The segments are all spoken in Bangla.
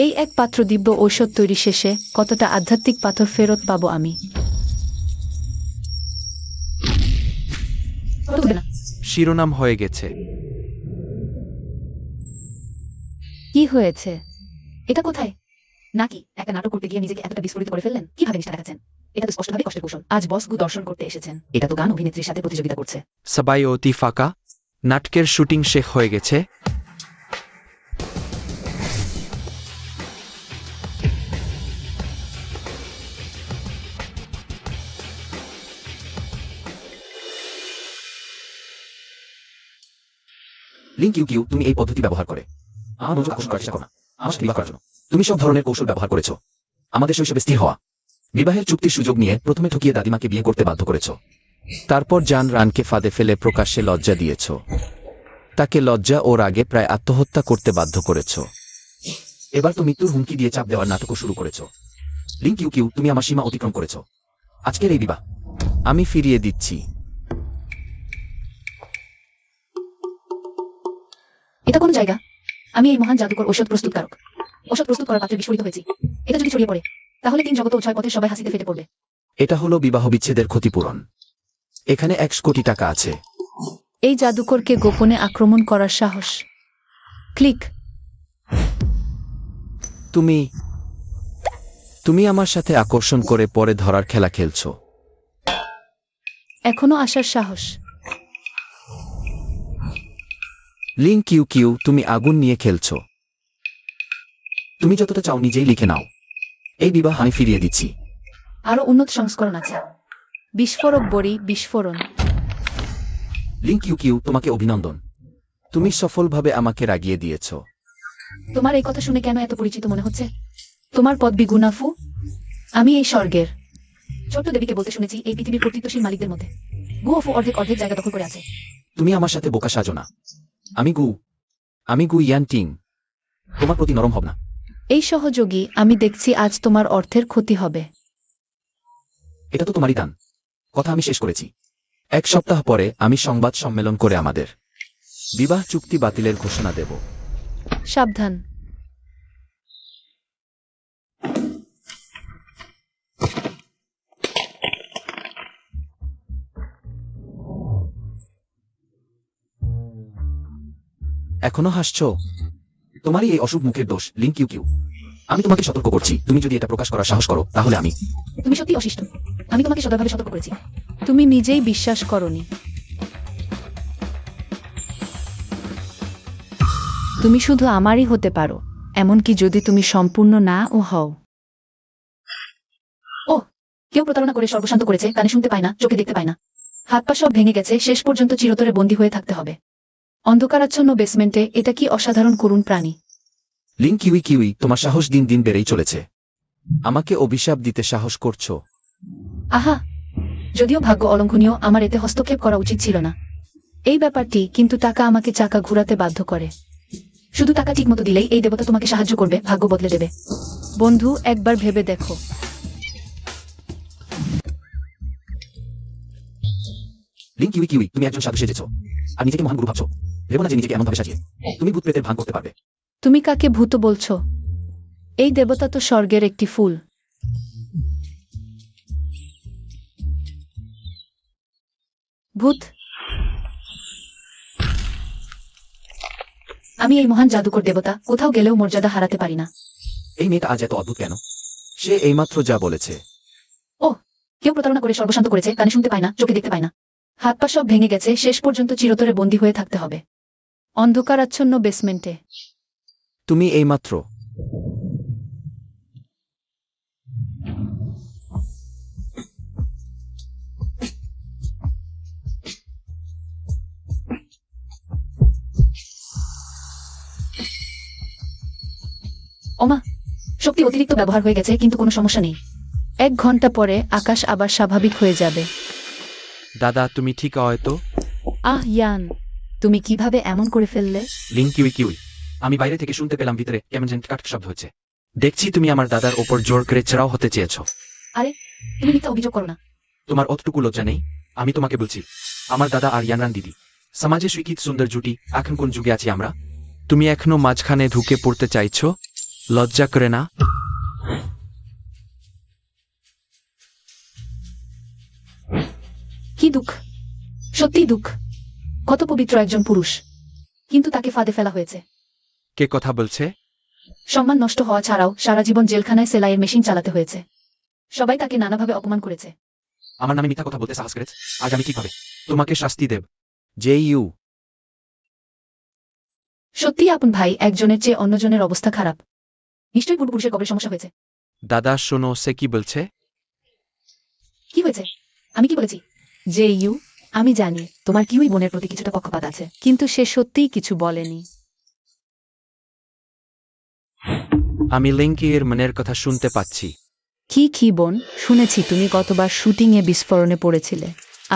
এই এক পাত্র দিব্য ঔষধ তৈরি শেষে কতটা আধ্যাত্মিক পাথর ফেরত পাবো আমি? শিরোনাম হয়ে গেছে। কি হয়েছে? এটা কোথায়? নাকি একটা নাটক করতে গিয়ে নিজেকে এতটা বিস্ফোরিত করে ফেললেন? কিভাবে নিষ্ঠা দেখাচ্ছেন? এটা তো স্পষ্টভাবে কষ্টের কৌশল। আজ বস গু দর্শন করতে এসেছেন, এটা তো গান অভিনেত্রীর সাথে প্রতিযোগিতা করছে। সবাই অতি ফাঁকা। নাটকের শুটিং শেষ হয়ে গেছে। লিংক ইউ তুমি এই পদ্ধতি ব্যবহার করে আমার মনোযোগ আকর্ষণ করার চেষ্টা করো না, আমার সাথে বিবাহ করার জন্য তুমি সব ধরনের কৌশল ব্যবহার করেছো। আমাদের শৈশবে স্থির হওয়া বিবাহের চুক্তির সুযোগ নিয়ে প্রথমে ঠকিয়ে দাদিমাকে বিয়ে করতে বাধ্য করেছো। তারপর জান রানকে ফাঁদে ফেলে প্রকাশ্যে লজ্জা দিয়েছ। তাকে লজ্জা ওর আগে প্রায় আত্মহত্যা করতে বাধ্য করেছ। এবার তো মৃত্যুর হুমকি দিয়ে চাপ দেওয়ার নাটকও শুরু করেছো। লিংক ইউ তুমি আমার সীমা অতিক্রম করেছো। আজকের এই বিবাহ আমি ফিরিয়ে দিচ্ছি। এটা কোন জায়গা? আমি এই মহান জাদুকর ঔষধ প্রস্তুতকারক। ঔষধ প্রস্তুত করার পাত্রে বিস্ফোরিত হয়েছি। এটা যদি ছড়িয়ে পড়ে তাহলে 3 জগত ও 6 পথে সবাই হাসিতে ফেটে পড়বে। এটা হলো বিবাহ বিচ্ছেদের ক্ষতিপূরণ। এখানে 100 কোটি টাকা আছে। এই জাদুকরকে গোপনে আক্রমণ করার সাহস। ক্লিক। তুমি আমার সাথে আকর্ষণ করে পরে ধরার খেলা খেলছো। এখনো আসার সাহস। লিংক ইউ তুমি আগুন নিয়ে খেলছো। তুমি যতটা চাও নিজেই লিখে নাও। এই বিবাহ আমি ফিরিয়ে দিচ্ছি। আরো উন্নত সংস্করণ আছে। বিস্ফোরক বড়ি বিস্ফোরণ। লিংক ইউ তোমাকে অভিনন্দন। তুমি সফলভাবে আমাকে রাগিয়ে দিয়েছ। তোমার এই কথা শুনে কেন এত পরিচিত মনে হচ্ছে? তোমার পদবি গুনাফু। আমি এই স্বর্গের ছোট্ট দেবীকে বলতে শুনেছি এই পৃথিবীর কর্তৃত্বশীল মালিকদের মধ্যে গুফু অর্ধেক জায়গা দখল করে আছে। তুমি আমার সাথে বোকা সাজো না। আমি গু ইয়ান টিং। তোমার প্রতি নরম হব না। এই সহযোগী আমি দেখছি আজ তোমার অর্থের ক্ষতি হবে। এটা তো তোমারই দান। কথা আমি শেষ করেছি। 1 সপ্তাহ পরে আমি সংবাদ সম্মেলন করে আমাদের বিবাহ চুক্তি বাতিলের ঘোষণা দেব। সাবধান। এখনো হাসছো? তোমারই এই অশুভ মুখের দোষ লিংক ইউ। আমি তোমাকে সতর্ক করছি, তুমি যদি এটা প্রকাশ করার সাহস করো তাহলে আমি। তুমি সত্যি অশিষ্ট। আমি তোমাকে সদয়ভাবে সতর্ক করেছি। তুমি নিজেই বিশ্বাস করনি। তুমি শুধু আমারই হতে পারো, এমনকি যদি তুমি সম্পূর্ণ না ও হও। ও, কেউ প্রতারণা করে সর্বশান্ত করেছে, কানে শুনতে পায় না, চোখে দেখতে পায় না। হাত পা সব ভেঙে গেছে, শেষ পর্যন্ত চিরতরে বন্দী হয়ে থাকতে হবে অন্ধকারাচ্ছন্ন বেসমেন্টে। এটা কি অসাধারণ করুণ প্রাণী! লিংক ইউ তোমার সাহস দিন দিন বেড়েই চলেছে। আমাকে অভিশাপ দিতে সাহস করছো? আহা, যদিও ভাগ্য অলঙ্ঘনীয়, আমার এতে হস্তক্ষেপ করা উচিত ছিল না। এই ব্যাপারটি কিন্তু টাকা আমাকে চাকা ঘুরাতে বাধ্য করে। শুধু টাকা ঠিক মতো দিলেই এই দেবতা তোমাকে সাহায্য করবে, ভাগ্য বদলে দেবে। বন্ধু, একবার ভেবে দেখো। লিংক ইউ তুমি একজন সাধু সেজেছো আর নিজেকে মহান গুরু ভাবছো। ভেবো না যে নিজেকে এমনভাবে সাজিয়ে তুমি ভূত প্রেতের ভান করতে পারবে। তুমি কাকে ভূত বলছো? এই দেবতা তো স্বর্গের একটি ফুল। ভূত? আমি এই মহান জাদুকর দেবতা, কোথাও গেলেও মর্যাদা হারাতে পারি না। এই মেয়েটা আজ এত অদ্ভুত কেন? সে এইমাত্র যা বলেছে। ও, কেউ প্রতারণা করে সর্বশান্ত করেছে, কানে শুনতে পায় না, চোখে দেখতে পায় না। হাত পা সব ভেঙে গেছে, শেষ পর্যন্ত চিরতরে বন্দী হয়ে থাকতে হবে অন্ধকারাচ্ছন্ন বেসমেন্টে। তুমি এইমাত্র ওমা, শক্তি অতিরিক্ত ব্যবহার হয়ে গেছে, কিন্তু কোনো সমস্যা নেই। 1 ঘন্টা পরে আকাশ আবার স্বাভাবিক হয়ে যাবে। দাদা তুমি ঠিক হয়তো? আহ ইয়ান, তুমি কিভাবে এমন করে ফেললে? লিংক ইউ আমি বাইরে থেকে শুনতে পেলাম ভিতরে কেমন যেন কাট শব্দ হচ্ছে। দেখছি তুমি আমার দাদার ওপর জোর করে চড়াও হতে চেয়েছো। আরে, তুমি মিথ্যা অভিযোগ করো না। তোমার অতটুকু লজ্জা নেই? আমি তোমাকে বলছি, আমার দাদা আর ইয়ানরান দিদি সমাজে স্বীকৃত সুন্দর জুটি। এখন কোন যুগে আছি আমরা? তুমি এখনো মাঝখানে ঢুকে পড়তে চাইছো? লজ্জা করে না? কি দুঃখ, সত্যিই দুঃখ। কত পবিত্র একজন পুরুষ, কিন্তু তাকে ফাঁদে ফেলা হয়েছে। কে কথা বলছে? সম্মান নষ্ট হওয়া ছাড়াও সারা জীবন জেলখানায় সেলাইয়ের মেশিন চালাতে হয়েছে। সবাই তাকে নানাভাবে অপমান করেছে। আমার নামে মিথ্যা কথা বলতে সাহস করেছ, আজ আমি ঠিকভাবে তোমাকে শাস্তি দেব। যে ইউ সত্যিই আপন ভাই একজনের চেয়ে অন্যজনের অবস্থা খারাপ। নিশ্চয়ই পূর্বপুরুষের কবে সমস্যা হয়েছে। দাদা শোনো, সে কি বলছে? কি হয়েছে? আমি কি বলেছি? যে ইউ, আমি জানি তোমার কিউই বোনের প্রতি কিছুটা পক্ষপাত আছে, কিন্তু সে সত্যিই কিছু বলেনি। আমি লিঙ্কির মনের কথা শুনতে পাচ্ছি। কি বোন, শুনেছি তুমি গতবার শুটিংয়ে বিস্ফোরণে পড়েছিলে।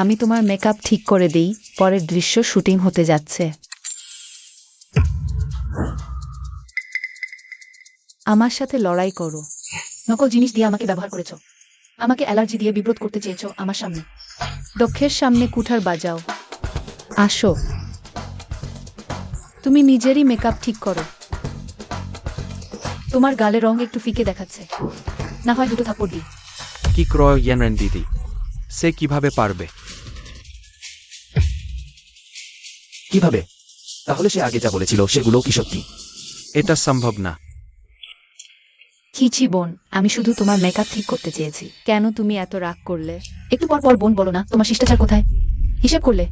আমি তোমার মেকআপ ঠিক করে দিই, পরের দৃশ্য শুটিং হতে যাচ্ছে। আমার সাথে লড়াই করো। নকল জিনিস দিয়ে আমাকে ব্যবহার করেছ। আমাকে অ্যালার্জি দিয়ে বিব্রত করতে চেয়েছো আমার সামনে। দক্ষের সামনে কুঠার বাজাও। আসো, তুমি নিজেরই মেকআপ ঠিক করো। তোমার গালে রং একটু ফিকে দেখাচ্ছে, না হয় দুটো থাপ্পড় দিই। কি ক্রয় ইয়ানরেন দিদি, সে কিভাবে পারবে? কিভাবে? তাহলে সে আগে যা বলেছিল সেগুলো কি সত্যি? এটা সম্ভব না। ছি বোন, আমি শুধু তোমার মেকআপ ঠিক করতে চেয়েছি। কেন তুমি এত রাগ করলে? একটু পর পর বোন বলো না, তোমার শিষ্টাচার কোথায়? হিসেব করলে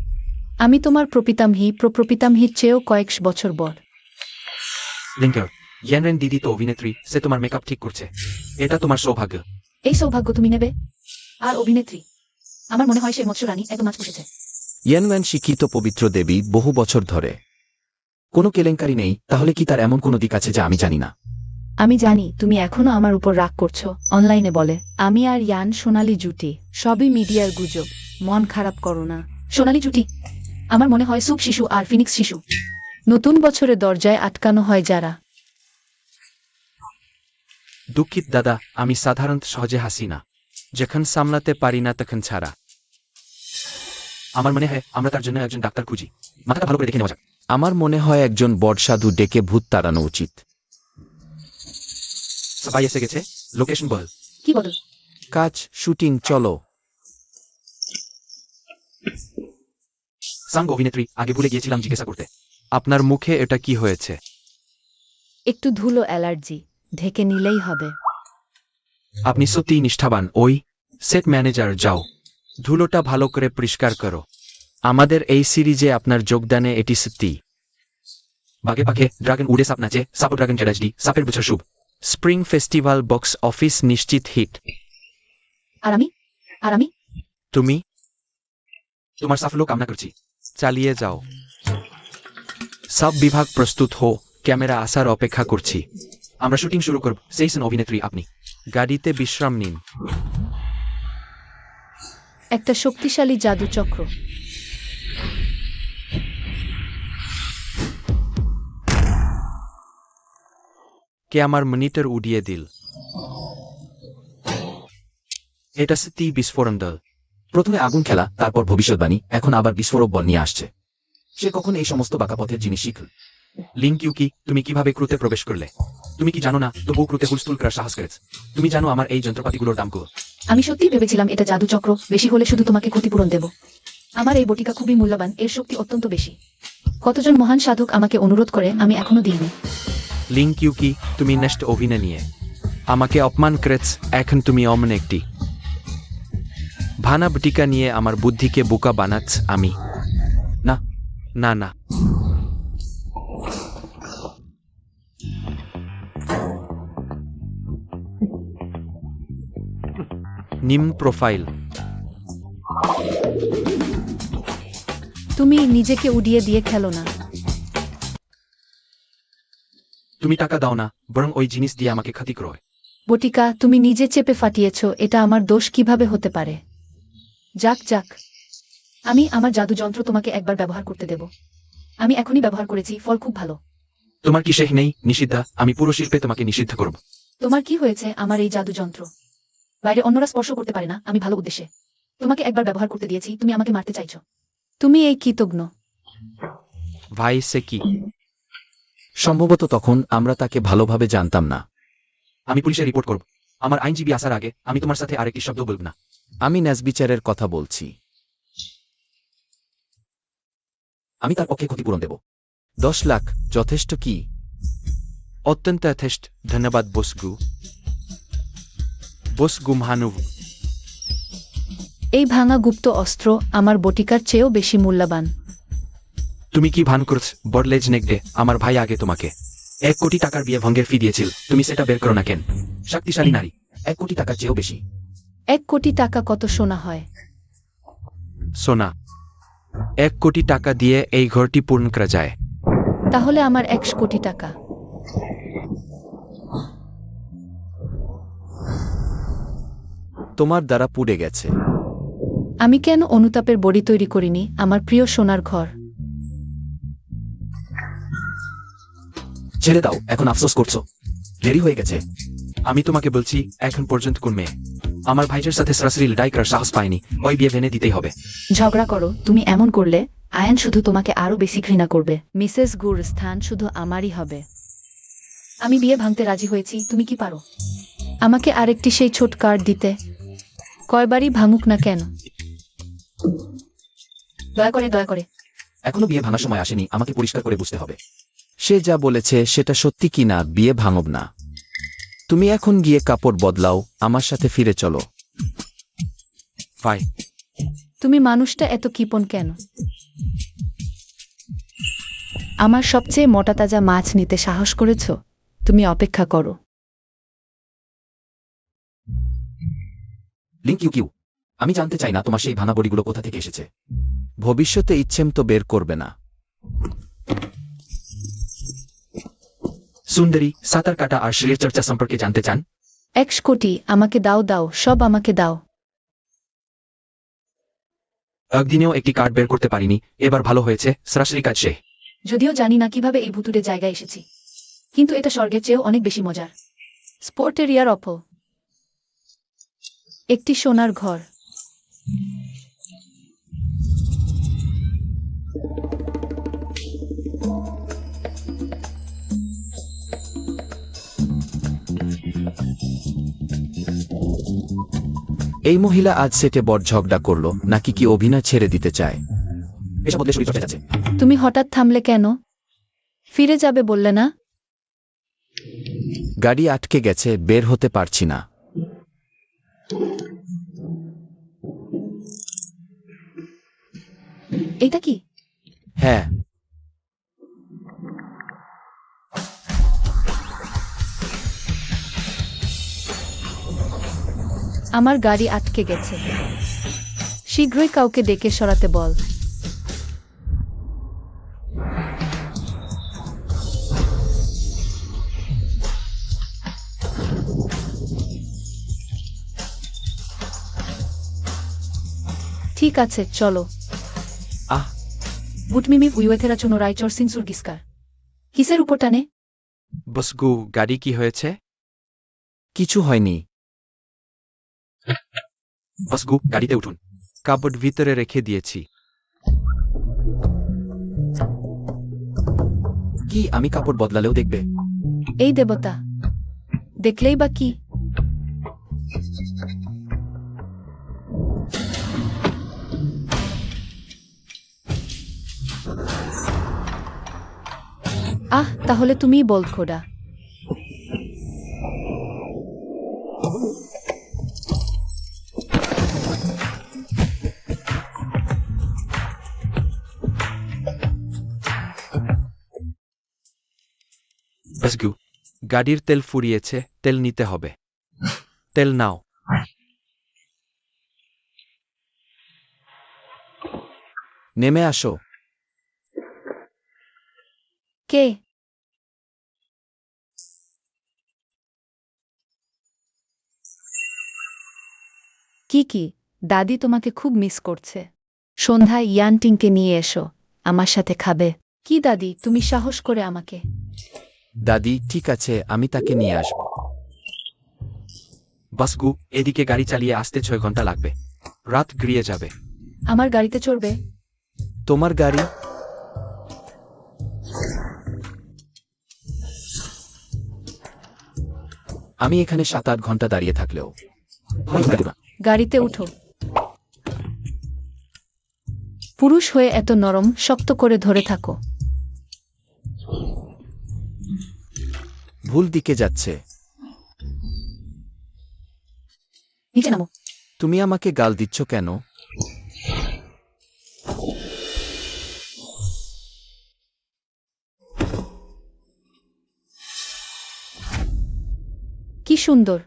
আমি তোমার প্রপিতামহির চেয়েও কয়েক বছর বড়। লিঙ্কার, ইয়ানরেন দিদি তো অভিনেত্রী, সে তোমার মেকআপ ঠিক করছে। এটা তোমার সৌভাগ্য। এই সৌভাগ্য তুমি নেবে? আর অভিনেত্রী? আমার মনে হয় সে মৎস্য রানী এত মাছ পুষেছে। ইয়ানওয়ান শিক্ষিত পবিত্র দেবী বহু বছর ধরে। কোনো কেলেঙ্কারি নেই, তাহলে কি তার এমন কোনো দিক আছে যা আমি জানি না? আমি জানি তুমি এখনো আমার উপর রাগ করছো। অনলাইনে বলে আমি আর ইয়ান সোনালি জুটি, সবই মিডিয়ার গুজব। মন খারাপ করো না। সোনালী জুটি? আমার মনে হয় সুপ শিশু আর ফিনিক্স শিশু। নতুন বছরে দরজায় আটকানো হয় যারা। দুঃখিত দাদা, আমি সাধারণত সহজে হাসি না, যখন সামলাতে পারি না তখন ছাড়া। আমার মনে হয় আমরা তার জন্য একজন ডাক্তার খুঁজি। মাথাটা ভালো করে দেখে নেওয়া যাক। আমার মনে হয় একজন বড় সাধু ডেকে ভূত তাড়ানো উচিত। সবাই এসে গেছে, লোকেশন বল। কি বদল? কাজ, শুটিং, চলো। সাং অভিনেত্রী, আগে ভুলে গিয়েছিলাম জিজ্ঞাসা করতে। আপনার মুখে এটা কি হয়েছে? একটু ধুলো অ্যালার্জি, ঢেকে নিলেই হবে। আপনি সত্যিই নিষ্ঠাবান। ওই সেট ম্যানেজার, যাও ধুলোটা ভালো করে পরিষ্কার করো। আমাদের এই সিরিজে আপনার যোগদানে এটি সত্যি। বাগে পাখে ড্রাগন উড়ে সাপ নাচে, সাপ ড্রাগন ট্র্যাজেডি, সাপের বছর শুভ। স্প্রিং ফেস্টিভ্যাল বক্স অফিস নিশ্চিত হিট। আর আমি তুমি তোমার সাফল্য কামনা করছি। চালিয়ে যাও। সব বিভাগ প্রস্তুত হো, ক্যামেরা আসার অপেক্ষা করছি। আমরা শুটিং শুরু করব। সেইসন অভিনেত্রী আপনি। গাড়িতে বিশ্রাম নিন। একটা শক্তিশালী জাদু চক্র। কে আমার মনিটর উড়িয়ে দিল? এটা সত্যিই বিস্ফোরণ দল। প্রথমে আগুন খেলা, তারপর ভবিষ্যৎবাণী, এখন আবার বিস্ফোরক বল নিয়ে আসছে। সে কখন এই সমস্ত বাঁকা পথের জিনিস শিখল? লিঙ্ক ইউকি, তুমি কিভাবে ক্রুতে প্রবেশ করলে? তুমি কি জানো না তবু ক্রুতে হুলস্থুল করার সাহস করেছে? তুমি জানো আমার এই যন্ত্রপাতিগুলোর দাম কত? আমি সত্যিই ভেবেছিলাম এটা জাদু চক্র, বেশি হলে শুধু তোমাকে ক্ষতিপূরণ দেব। আমার এই বটিকা খুবই মূল্যবান, এর শক্তি অত্যন্ত বেশি। কতজন মহান সাধক আমাকে অনুরোধ করে, আমি এখনো দিইনি। লিঙ্ক ইউকি, তুমি নেক্সট অভিনয় নিয়ে আমাকে অপমান করেছ, এখন তুমি অমন একটি ভানা বটিকা নিয়ে আমার বুদ্ধিকে বোকা বানাচ্ছ। আমি না না না নিম্ন প্রোফাইল। তুমি নিজেকে উড়িয়ে দিয়ে খেলো না। তুমি টাকা দাও না, বরং ওই জিনিস দিয়ে আমাকে ক্ষতি করো। বটিকা, তুমি নিজে চেপে ফাটিয়েছ, এটা আমার দোষ কিভাবে হতে পারে? যাক, আমি আমার জাদু যন্ত্র তোমাকে একবার ব্যবহার করতে দেব। আমি এখনই ব্যবহার করেছি, ফল খুব ভালো। তোমার কি শেখ নেই নিষিদ্ধা? আমি পুরো শিল্পে তোমাকে নিষিদ্ধ করব। তোমার কি হয়েছে আমার এই জাদু যন্ত্র? বাইরে অন্যরা স্পর্শ করতে পারে না, আমি ভালো উদ্দেশ্যে তোমাকে একবার ব্যবহার করতে দিয়েছি, তুমি আমাকে মারতে চাইছো। তুমি এই কৃতজ্ঞ। ভাই সে কি? সম্ভবত তখন আমরা তাকে ভালোভাবে জানতাম না। আমি পুলিশে রিপোর্ট করব। আমার আইনজীবী আসার আগে আমি তোমার সাথে আরেকটি শব্দ বলব না। আমি ন্যায়বিচারের কথা বলছি। আমি তার পক্ষে ক্ষতিপূরণ দেব। 10 লাখ যথেষ্ট কি? অত্যন্ত যথেষ্ট, ধন্যবাদ বসগু। বসগু মহানুভ। এই ভাঙা গুপ্ত অস্ত্র আমার বটিকার চেয়েও বেশি মূল্যবান। তুমি কি ভান করছ বড়লেজ নেগডে? আমার ভাই আগে তোমাকে 1 কোটি টাকার বিয়ে ভঙ্গের ফি দিয়েছিল, তুমি সেটা বের করো না কেন? শক্তিশালী নারী, 1 কোটি টাকার চেয়েও বেশি। 1 কোটি টাকা কত সোনা হয়? সোনা 1 কোটি টাকা দিয়ে এই ঘরটি পূর্ণ করা যায়। তাহলে আমার 100 কোটি টাকা। তোমার দ্বারা পুড়ে গেছে। আমি কেন অনুতাপের বড়ি তৈরি করিনি আমার প্রিয় সোনার ঘর? ছেড়ে দাও, এখন আফসোস করছো, দেরি হয়ে গেছে। আমি তোমাকে বলছি, এখন পর্যন্ত কোন মেয়ে আমার ভাইয়ের সাথে সরাসরি লড়াই করার সাহস পায়নি, ওই বিয়ে ভেঙে দিতেই হবে। ঝগড়া করো, তুমি এমন করলে আয়ান শুধু তোমাকে আরো বেশি ঘৃণা করবে। মিসেস গুর স্থান শুধু আমারই হবে। আমি বিয়ে ভাঙতে রাজি হয়েছি, তুমি কি পারো আমাকে আরেকটি সেই ছোট কার্ড দিতে? কয়বারই ভাঙুক না কেন, দয়া করে দয়া করে। এখনো বিয়ে ভাঙার সময় আসেনি, আমাকে পরিষ্কার করে বুঝতে হবে। সে যা বলেছে সেটা সত্যি কি না বিয়ে ভাঙব না। তুমি এখন গিয়ে কাপড় বদলাও, আমার সাথে ফিরে চলো। ভাই, তুমি মানুষটা এত কিপন কেন? আমার সবচেয়ে মোটা তাজা মাছ নিতে সাহস করেছ? তুমি অপেক্ষা করো। লিংক ইউ কিউ, আমি জানতে চাই না তোমার সেই ভাঙা বড়িগুলো কোথা থেকে এসেছে। ভবিষ্যতে ইচ্ছেম তো বের করবে না। সুন্দরী, সাঁতার কাটা আর শরীর চর্চা সম্পর্কে জানতে চান? 100 কোটি আমাকে দাও, দাও, সব আমাকে দাও। একদিনেও একটি কার্ড বের করতে পারিনি, এবার ভালো হয়েছে, সরাসরি কাজ সে। যদিও জানি না কিভাবে এই ভুতুড়ে জায়গায় এসেছি, কিন্তু এটা স্বর্গের চেয়েও অনেক বেশি মজার। স্পোর্টের ইয়ার অপ, একটি সোনার ঘর। এই মহিলা আজ সেটে বড় ঝগড়া করলো নাকি কি অভিনয় ছেড়ে দিতে চায়? এসব বদলে শরীর চর্চা যাচ্ছে। তুমি হঠাৎ থামলে কেন? ফিরে যাবে বললে না? গাড়ি আটকে গেছে, বের হতে পারছি না। এটা কি? হ্যাঁ, আমার গাড়ি আটকে গেছে, শীঘ্রই কাউকে ডেকে সরাতে বল। ঠিক আছে, চলো। আহ বুটমিমি উইওয়েথেরা চুনো রাইচর সিনসুর গিস্কার কিসের উপর টানে? বসগু, গাড়ি কি হয়েছে? কিছু হয়নি। বসগু, গাড়িতে উঠুন। কাপড় ভিতরে রেখে দিয়েছি। কি আমি কাপড় বদলালেও দেখবে? এই দেবতা, দেখলেই বা কি? তাহলে তুমিই বল খোদা। বসগু, গাড়ির তেল ফুরিয়েছে, তেল নিতে হবে। তেল নাও। নেমে আসো। কে? কি দাদি তোমাকে খুব মিস করছে। সন্ধ্যায় ইয়ানটিংকে নিয়ে এসো, আমার সাথে খাবে। কি দাদি, তুমি সাহস করে আমাকে? দাদি, ঠিক আছে, আমি তাকে নিয়ে আসব। বসগু, এদিকে গাড়ি চালিয়ে আসতে 6 ঘন্টা লাগবে, রাত গড়িয়ে যাবে। আমার গাড়িতে চড়বে? তোমার গাড়ি? আমি এখানে 7-8 ঘন্টা দাঁড়িয়ে থাকলেও ভয় হবে না। গাড়িতে উঠো। পুরুষ হয়ে এত নরম, শক্ত করে ধরে থাকো। ভুল দিকে যাচ্ছে। নিচে নামো। তুমি আমাকে গাল দিচ্ছ কেন? কি সুন্দর।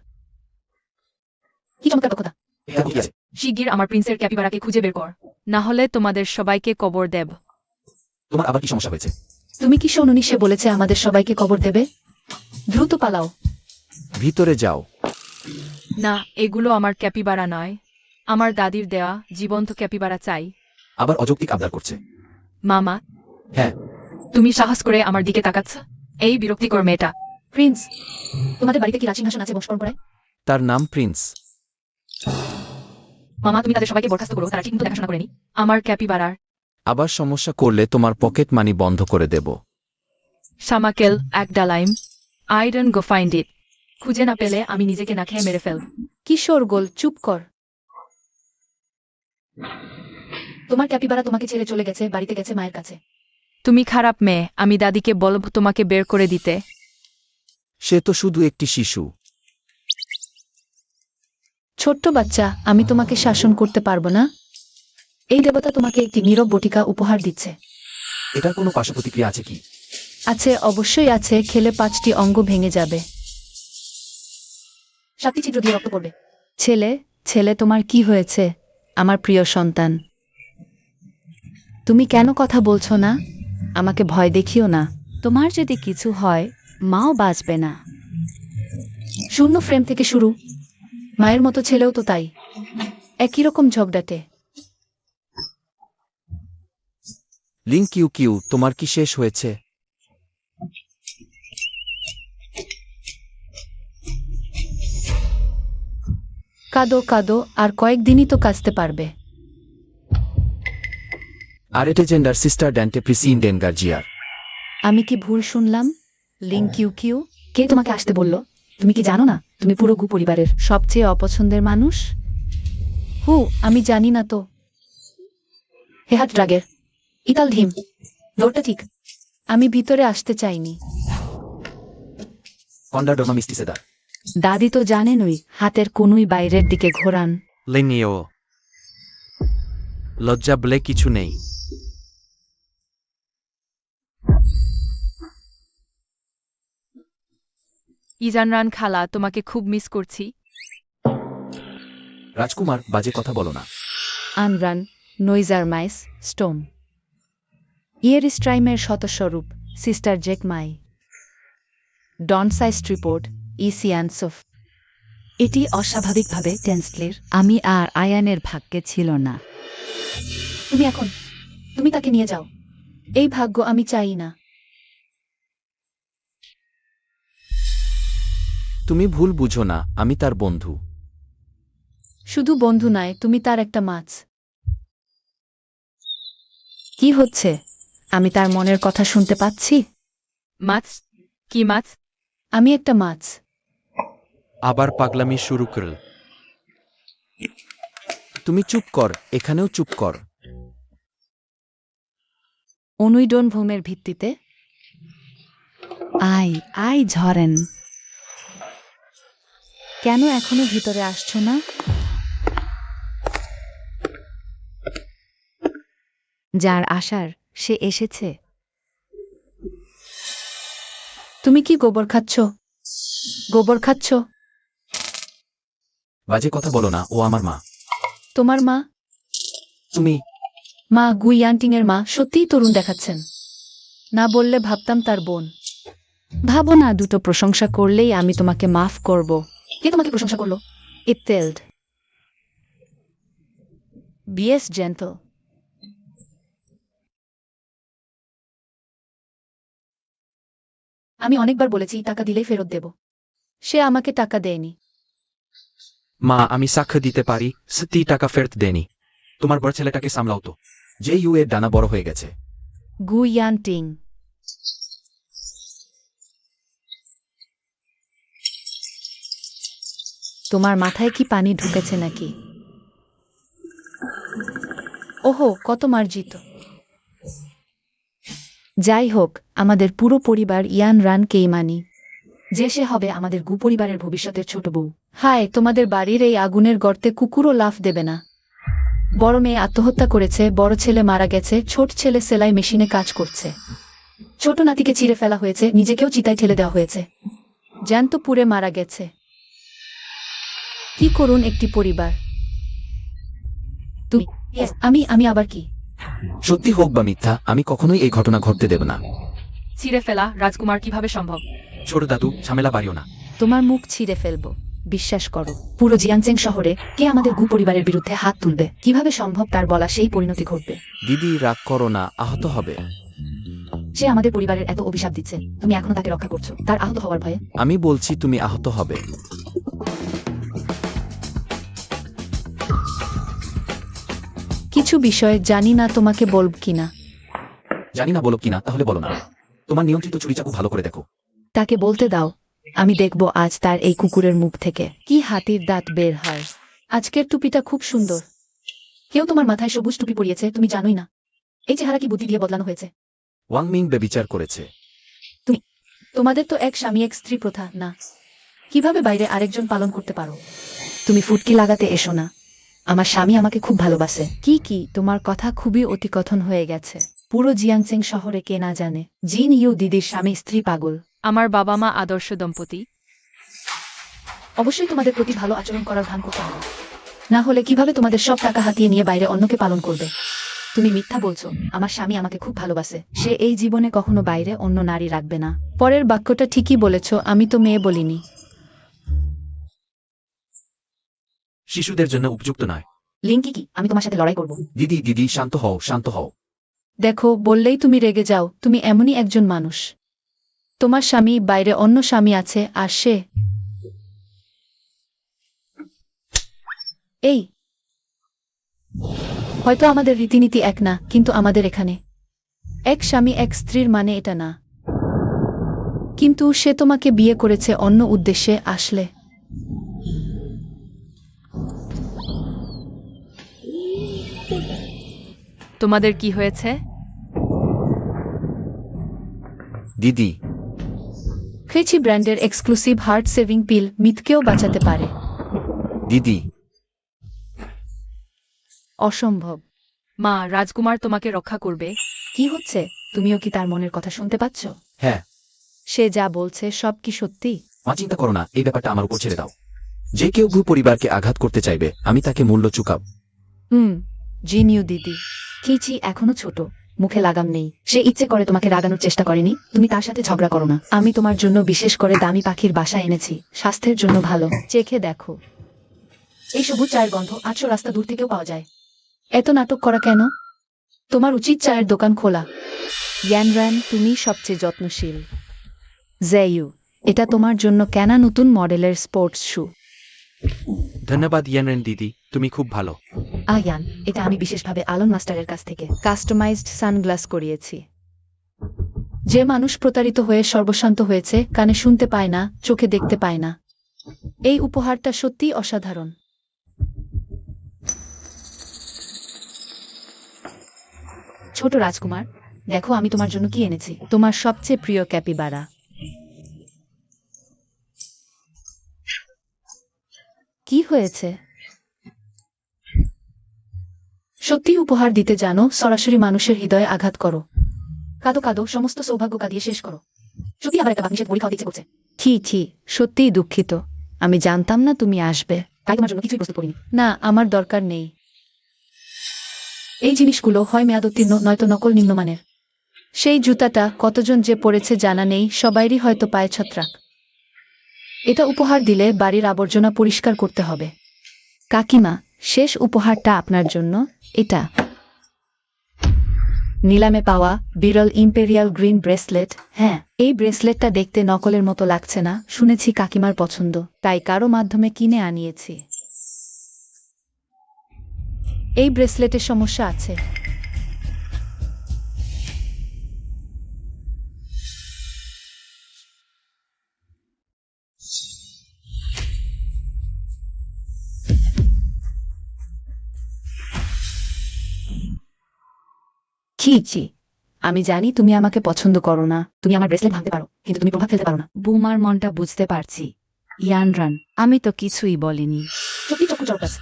কি চমৎকার দক্ষতা। এটা ঠিক আছে। শিগগির আমার প্রিন্সের ক্যাপিবারাকে খুঁজে বের কর। না হলে তোমাদের সবাইকে কবর দেব। তোমার আবার কি সমস্যা হয়েছে? তুমি কি শোনোনি সে বলেছে আমাদের সবাইকে কবর দেবে? দ্রুত পালাও। ভিতরে যাও। না, এগুলো আমার ক্যাপিবারা নয়। আমার দাদির দেয়া জীবন্ত ক্যাপিবারা চাই। আবার অযৌক্তিক আবদার করছে। মামা, হ্যাঁ, তুমি সাহস করে আমার দিকে তাকাচ্ছ? এই বিরক্তিকর মেয়েটা। প্রিন্স, তোমাদের বাড়িতে কি রাজসিংহাসন আছে বংশপরম্পরায়? তার নাম প্রিন্স। মামা, তুমি তাদের সবাইকে বরখাস্ত করো, তারা ঠিকমতো দেখাশোনা করেনি। আমার ক্যাপিবারার আবার সমস্যা করলে তোমার পকেট মানি বন্ধ করে দেব। শামাকেল এক ডালাইম। I don't go find it. খুঁজে না পেলে আমি নিজেকে না খেয়ে মেরে ফেল। কিশোর গোল, চুপ কর। তোমার ক্যাপিবারা তোমাকে ছেড়ে চলে গেছে, বাড়িতে গেছে মায়ের কাছে। তুমি খারাপ মেয়ে, আমি দাদিকে বলব তোমাকে বের করে দিতে। সে তো শুধু একটি শিশু। ছোট্ট বাচ্চা, আমি তোমাকে শাসন করতে পারবো না। এই দেবতা তোমাকে একটি নীরব বটিকা উপহার দিচ্ছে। এটার কোনো পার্শ্ব প্রতিক্রিয়া আছে কি? আছে, অবশ্যই আছে। খেলে 5টি অঙ্গ ভেঙে যাবে। 7টি ছিদ্র দিয়ে রক্ত পড়বে। ছেলে, ছেলে তোমার কি হয়েছে? আমার প্রিয় সন্তান, তুমি কেন কথা বলছো না? আমাকে ভয় দেখিও না। তোমার যদি কিছু হয়, মাও বাঁচবে না। শূন্য ফ্রেম থেকে শুরু। মায়ের মতো ছেলেও তো তাই। একই রকম ঝগড়াটে। লিংক কিউ কিউ, তোমার কি শেষ হয়েছে? কাঁদো কাঁদো, আর কয়েকদিনই তো কাঁচতে পারবে। আরেটে জেন্ডার সিস্টার ড্যান্টে প্রিসিন ডেনগার্জিয়ার। আমি কি ভুল শুনলাম? লিংক কিউ কিউ, কে তোমাকে আসতে বলল? তুমি কি জানো না তুমি পুরো গু পরিবারের সবচেয়ে অপছন্দের মানুষ? আমি জানি না তো। হেহাত ড্রাগের ইতাল ঢিম। দৌড়টা ঠিক। আমি ভিতরে আসতে চাইনি। কন্ডারডোমা মিস্টিসেদার। দাদি তো জানেনই, হাতের কনুই বাইরের দিকে ঘোরান। লেনিও, লজ্জা বলে কিছু নেই। ইজানরান খালা, তোমাকে খুব মিস করছি। রাজকুমার, বাজে কথা বলো না। আনরান, নইজার মাইস, স্টোম। ইয়ের স্ট্রাইমের শতস্বরূপ, সিস্টার জেক মাই। ডনসাইস্ট রিপোর্ট, ইসিয়ানসফ। এটি অস্বাভাবিকভাবে টেন্সলির। আমি আর আয়ানের ভাগ্যে ছিল না। তুমি তাকে নিয়ে যাও। এই ভাগ্য আমি চাই না। তুমি ভুল বুঝো না, আমি তার বন্ধু। শুধু বন্ধু নয়, তুমি তার একটা মাছ। কি হচ্ছে? আমি তার মনের কথা শুনতে পাচ্ছি। মাছ? কি মাছ? আমি একটা মাছ। আবার পাগলামি শুরু করল। তুমি চুপ কর, এখানেও চুপ কর। অনুইডন ভূমের ভিত্তিতে আই ঝরেন। কেন এখনো ভিতরে আসছো না? যার আশার সে এসেছে। তুমি কি গোবর খাচ্ছ? গোবর খাচ্ছ? বাজে কথা বলো না, ও আমার মা। তোমার মা? তুমি মা গুইয়ান্টিং এর মা সত্যিই তরুণ দেখাচ্ছেন। না বললে ভাবতাম তার বোন। ভাবো না, দুটো প্রশংসা করলেই আমি তোমাকে মাফ করব। কে তোমাকে প্রশংসা করলো? ইতেলড। Be as gentle. আমি অনেকবার বলেছি টাকা দিলেই ফেরত দেব। সে আমাকে টাকা দেয়নি। মা, আমি সাক্ষ্য দিতে পারি, সত্যি টাকা ফেরত দেনি। তোমার বড় ছেলেটাকে সামলাও তো। যে ইউ এর ডানা বড় হয়ে গেছে। গুইয়ান্টিং। তোমার মাথায় কি পানি ঢুকেছে নাকি? ওহো, কত মার্জিত। যাই হোক, আমাদের পুরো পরিবার ইয়ান রানকেই মানি। যে সে হবে আমাদের গু পরিবারের ভবিষ্যতের ছোট বউ। হায়, তোমাদের বাড়ির এই আগুনের গর্তে কুকুরও লাফ দেবে না। বড় মেয়ে আত্মহত্যা করেছে, বড় ছেলে মারা গেছে, ছোট ছেলে সেলাই মেশিনে কাজ করছে। ছোট নাতিকে চিড়ে ফেলা হয়েছে, নিজেকেও চিতায় ঠেলে দেওয়া হয়েছে। জ্যান্ত পুড়ে মারা গেছে। কি করুন একটি পরিবার। তুমি আমি আবার কি? সত্যি হোক বা মিথ্যা, আমি কখনোই এই ঘটনা ঘটতে দেব না। ছিঁড়ে ফেলা রাজকুমার কিভাবে সম্ভব? ছোট দাদু, ঝামেলা বাড়িও না। তোমার মুখ ছিঁড়ে ফেলবো, বিশ্বাস করো। পুরো জিয়াংচেং শহরে কে আমাদের গু পরিবারের বিরুদ্ধে হাত তুলবে? কিভাবে সম্ভব তার বলা সেই পরিণতি ঘটবে? দিদি রাগ করো না, আহত হবে। সে আমাদের পরিবারের এত অভিশাপ দিচ্ছে, তুমি এখনো তাকে রক্ষা করছো তার আহত হওয়ার ভয়ে? আমি বলছি তুমি আহত হবে। কিছু বিষয় জানি না, তোমাকে বলব কিনা। জানি না বলো কিনা, তাহলে বলো না। তোমার নিয়ন্ত্রিত চুরিচাকু ভালো করে দেখো। তাকে বলতে দাও। আমি দেখব আজ তার এই কুকুরের মুখ থেকে কি হাতির দাঁত বের হয়। আজকের টুপিটা খুব সুন্দর। কেউ তোমার মাথায় সবুজ টুপি পরিয়েছে, তুমি জানোই না? এই চেহারা কি বুদ্ধি দিয়ে বদলানো হয়েছে? ওয়াং মিং বেবিচার করেছে। তোমাদের তো এক স্বামী এক স্ত্রী প্রথা না? কিভাবে বাইরে আরেকজন পালন করতে পারো? তুমি ফুটকি লাগাতে এসো না। আমার স্বামী আমাকে খুব ভালোবাসে। কি তোমার কথা খুবই অতিকথন হয়ে গেছে। পুরো জিয়াংচেং শহরে কে না জানে জিন ইউ দিদির স্বামী স্ত্রী পাগল। আমার বাবা মা আদর্শ দম্পতি। অবশ্যই তোমাদের প্রতি ভালো আচরণ করার ভান করতে হবে, না হলে কিভাবে তোমাদের সব টাকা হাতিয়ে নিয়ে বাইরে অন্যকে পালন করবে? তুমি মিথ্যা বলছো। আমার স্বামী আমাকে খুব ভালোবাসে। সে এই জীবনে কখনো বাইরে অন্য নারী রাখবে না। পরের বাক্যটা ঠিকই বলেছ, আমি তো মেয়ে বলিনি। শিশুদের জন্য উপযুক্ত নয়। লিঙ্কি কি আমি তোমার সাথে লড়াই করব? দিদি দিদি, শান্ত হও, শান্ত হও। দেখো, বললেই তুমি রেগে যাও। তুমি এমনই একজন মানুষ। তোমার স্বামী বাইরে অন্য স্বামী আছে, আর সে এই হয়তো আমাদের রীতিনীতি এক না, কিন্তু আমাদের এখানে এক স্বামী এক স্ত্রীর মানে এটা না। কিন্তু সে তোমাকে বিয়ে করেছে অন্য উদ্দেশ্যে। আসলে তোমাদের কি হয়েছে? দিদি, খেয়েছি ব্র্যান্ডের এক্সক্লুসিভ হার্ট সেভিং পিল, মিথকেও বাঁচাতে পারে। দিদি, অসম্ভব। মা, রাজকুমার তোমাকে রক্ষা করবে। কি হচ্ছে? তুমিও কি তার মনের কথা শুনতে পাচ্ছ? হ্যাঁ। সে যা বলছে সব কি সত্যি? মা, চিন্তা করো না, এই ব্যাপারটা আমার উপর ছেড়ে দাও। যে কেউ ভূ পরিবারকে আঘাত করতে চাইবে, আমি তাকে মূল্য চুকাব। জিনিউ দিদি। খিচি এখনো ছোট, মুখে লাগাম নেই। সে ইচ্ছে করে তোমাকে রাগানোর চেষ্টা করেনি। তুমি তার সাথে ঝগড়া করো না। আমি তোমার জন্য বিশেষ করে দামি পাখির বাসা এনেছি, স্বাস্থ্যের জন্য ভালো। চেখে দেখো। এই সবুজ চায়ের গন্ধ 800 রাস্তা দূর থেকেও পাওয়া যায়। এত নাটক করা কেন? তোমার উচিত চায়ের দোকান খোলা। ইয়ানরান, তুমি সবচেয়ে যত্নশীল। জেইউ, এটা তোমার জন্য কেনা নতুন মডেলের স্পোর্টস শু। ধন্যবাদ ইয়ানরেন দিদি, তুমি খুব ভালো। ইয়ান, এটা আমি বিশেষভাবে আলন মাস্টারের কাছ থেকে কাস্টমাইজড সানগ্লাস করিয়েছি। যে মানুষ প্রতারিত হয়ে সর্বশান্ত হয়েছে, কানে শুনতে পায় না, চোখে দেখতে পায় না। এই উপহারটা সত্যিই অসাধারণ। ছোট রাজকুমার, দেখো আমি তোমার জন্য কি এনেছি। তোমার সবচেয়ে প্রিয় ক্যাপিবারা। কি হয়েছে? সত্যি উপহার দিতে জানো, সরাসরি মানুষের হৃদয়ে আঘাত করো। কাঁদো কাঁদো, সমস্ত সৌভাগ্য কাঁদিয়ে শেষ করো। সত্যি আবার একটা বাকনিষের বড়ি খাওয়াতে ইচ্ছে করছে। সত্যিই দুঃখিত। আমি জানতাম না তুমি আসবে। তাই তোমার জন্য কিছুই প্রস্তুত করিনি। না, আমার দরকার নেই। এই জিনিসগুলো হয় মেয়াদোত্তীর্ণ, নয়তো নকল নিম্নমানের। সেই জুতাটা কতজন যে পড়েছে জানা নেই, সবাইরই হয়তো পায়ে ছত্রাক। এটা উপহার দিলে বাড়ির আবর্জনা পরিষ্কার করতে হবে। কাকিমা, শেষ উপহারটা আপনার জন্য। এটা নিলামে পাওয়া বিরল ইম্পেরিয়াল গ্রিন ব্রেসলেট। হ্যাঁ, এই ব্রেসলেটটা দেখতে নকলের মতো লাগছে না? শুনেছি কাকিমার পছন্দ, তাই কারো মাধ্যমে কিনে আনিয়েছি। এই ব্রেসলেটের সমস্যা আছে। ছি আমি জানি তুমি আমাকে পছন্দ করো না, তুমি আমার ব্রেসলেট ভাঙতে পারো, কিন্তু তুমি প্রভাব ফেলতে পারো না। বৌমার মনটা বুঝতে পারছি। ইয়ানরান, আমি তো কিছুই বলিনি। সত্যি চক্ষু চরকাস,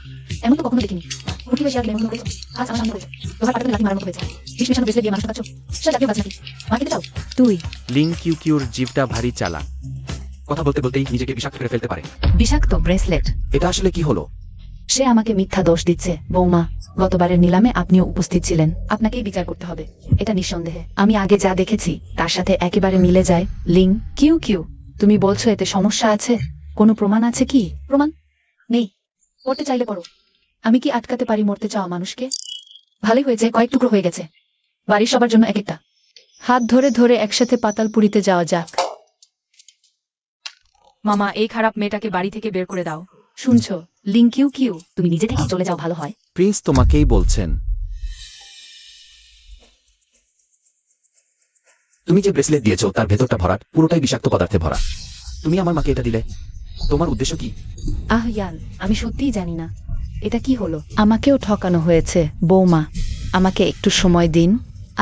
এমন তো কখনো দেখিনি। মুঠি বেশি আর লেমন করেছো, আজ আমার সামনে করেছো, লোহার পাটাতে লাথি মারার মতো হয়েছে। বিষ মেশানো ব্রেসলেট দিয়ে মানুষ পাচ্ছ, সেটা জাতীয় গাছ নাকি? মা খেতে চাও? তুই লিং কিউ কিউর জিভটা ভারী চালাক। কথা বলতে বলতেই নিজেকে বিষাক্ত করে ফেলতে পারে। বিষাক্ত ব্রেসলেট। এটা আসলে কি হলো? সে আমাকে মিথ্যা দোষ দিচ্ছে। বৌমা, গতবারের নিলামে আপনিও উপস্থিত ছিলেন, আপনাকেই বিচার করতে হবে। এটা নিঃসন্দেহে আমি আগে যা দেখেছি তার সাথে একেবারে মিলে যায়। লিং কিউ কিউ, তুমি বলছো এতে সমস্যা আছে? কোনো প্রমাণ আছে কি? প্রমাণ নেই। পড়তে চাইলে পড়ো। আমি কি আটকাতে পারি মরতে চাওয়া মানুষকে? ভালোই হয়েছে কয়েক টুকরো হয়ে গেছে, বাড়ির সবার জন্য এক একটা। হাত ধরে ধরে একসাথে পাতালপুরিতে যাওয়া যাক। মামা, এই খারাপ মেয়েটাকে বাড়ি থেকে বের করে দাও। শুনছো লিং কিউ কিউ, তুমি নিজে থেকেই চলে যাও, ভালো হয়। প্রিন্স তোমাকেই বলছেন। তুমি যে ব্রেসলেট দিয়েছো তার ভেতরটা ভরাট, পুরোটাই বিষাক্ত পদার্থে ভরা। তুমি আমার মাকে এটা দিলে, তোমার উদ্দেশ্য কি? আহ ইয়ান, আমি সত্যিই জানি না এটা কি হলো। আমাকেও ঠকানো হয়েছে বৌমা, আমাকে একটু সময় দিন,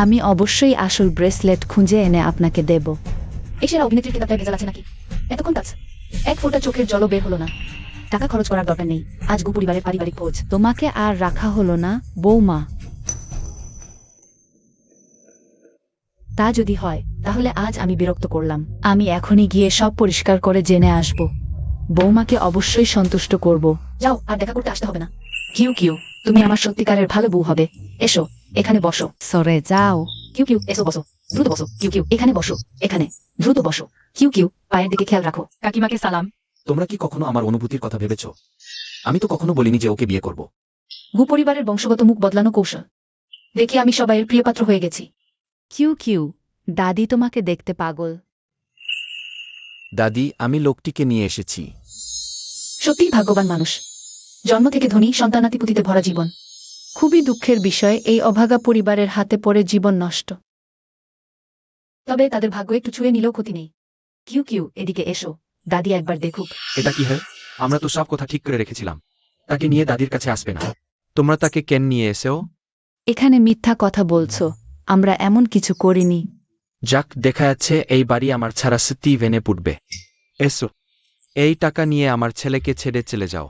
আমি অবশ্যই আসল ব্রেসলেট খুঁজে এনে আপনাকে দেব। এই সেরা অভিনেত্রীর কিতাবটায় ভেজাল আছে নাকি? এতক্ষণ কাজ, এক ফোঁটা চোখের জলও বের হলো না। টাকা খরচ করার দরকার নেই, আজ গু পরিবারের পারিবারিক ভোজ। তোমাকে আর রাখা হলো না বৌমা। তা যদি হয় তাহলে আজ আমি বিরক্ত করলাম। আমি এখনই গিয়ে সব পরিষ্কার করে জেনে আসব, বৌমাকে অবশ্যই সন্তুষ্ট করব। যাও, আর দেখা করতে আসতে হবে না। কিউ কিউ, তুমি আমার সত্যিকারের ভালো বউ হবে। এসো, এখানে বসো। সরে যাও। কিউ কিউ, এসো বসো, দ্রুত বসো। কিউ কিউ, এখানে বসো, এখানে দ্রুত বসো। কিউ কিউ, পায়ের দিকে খেয়াল রাখো। কাকিমাকে সালাম। তোমরা কি কখনো আমার অনুভূতির কথা ভেবেছো? আমি তো কখনো বলিনি যে ওকে বিয়ে করব। গু পরিবারের বংশগত মুখ বদলানো কৌশল দেখি আমি সবাইয়ের প্রিয়পাত্র হয়ে গেছি। কিউ কিউ, দাদি তোমাকে দেখতে পাগল। দাদি, আমি লোকটিকে নিয়ে এসেছি। সত্যিই ভাগ্যবান মানুষ, জন্ম থেকে ধনী, সন্তানাতিপুতিতে ভরা জীবন। খুবই দুঃখের বিষয়, এই অভাগা পরিবারের হাতে পড়ে জীবন নষ্ট। তবে তাদের ভাগ্য একটু ছুঁয়ে নিলেও ক্ষতি নেই। কিউ কিউ, এদিকে এসো, দাদি একবার দেখুক। এটা কি হয়? আমরা তো সব কথা ঠিক করে রেখেছিলাম, তাকে নিয়ে দাদির কাছে আসবে না। তোমরা তাকে কেন নিয়ে এসেও? এখানে মিথ্যা কথা বলছো, আমরা এমন কিছু করিনি। যাক, দেখা যাচ্ছে এই বাড়ি আমার ছাড়া সত্যি ভেনে পড়বে। এসো, এই টাকা নিয়ে আমার ছেলেকে ছেড়ে চলে যাও।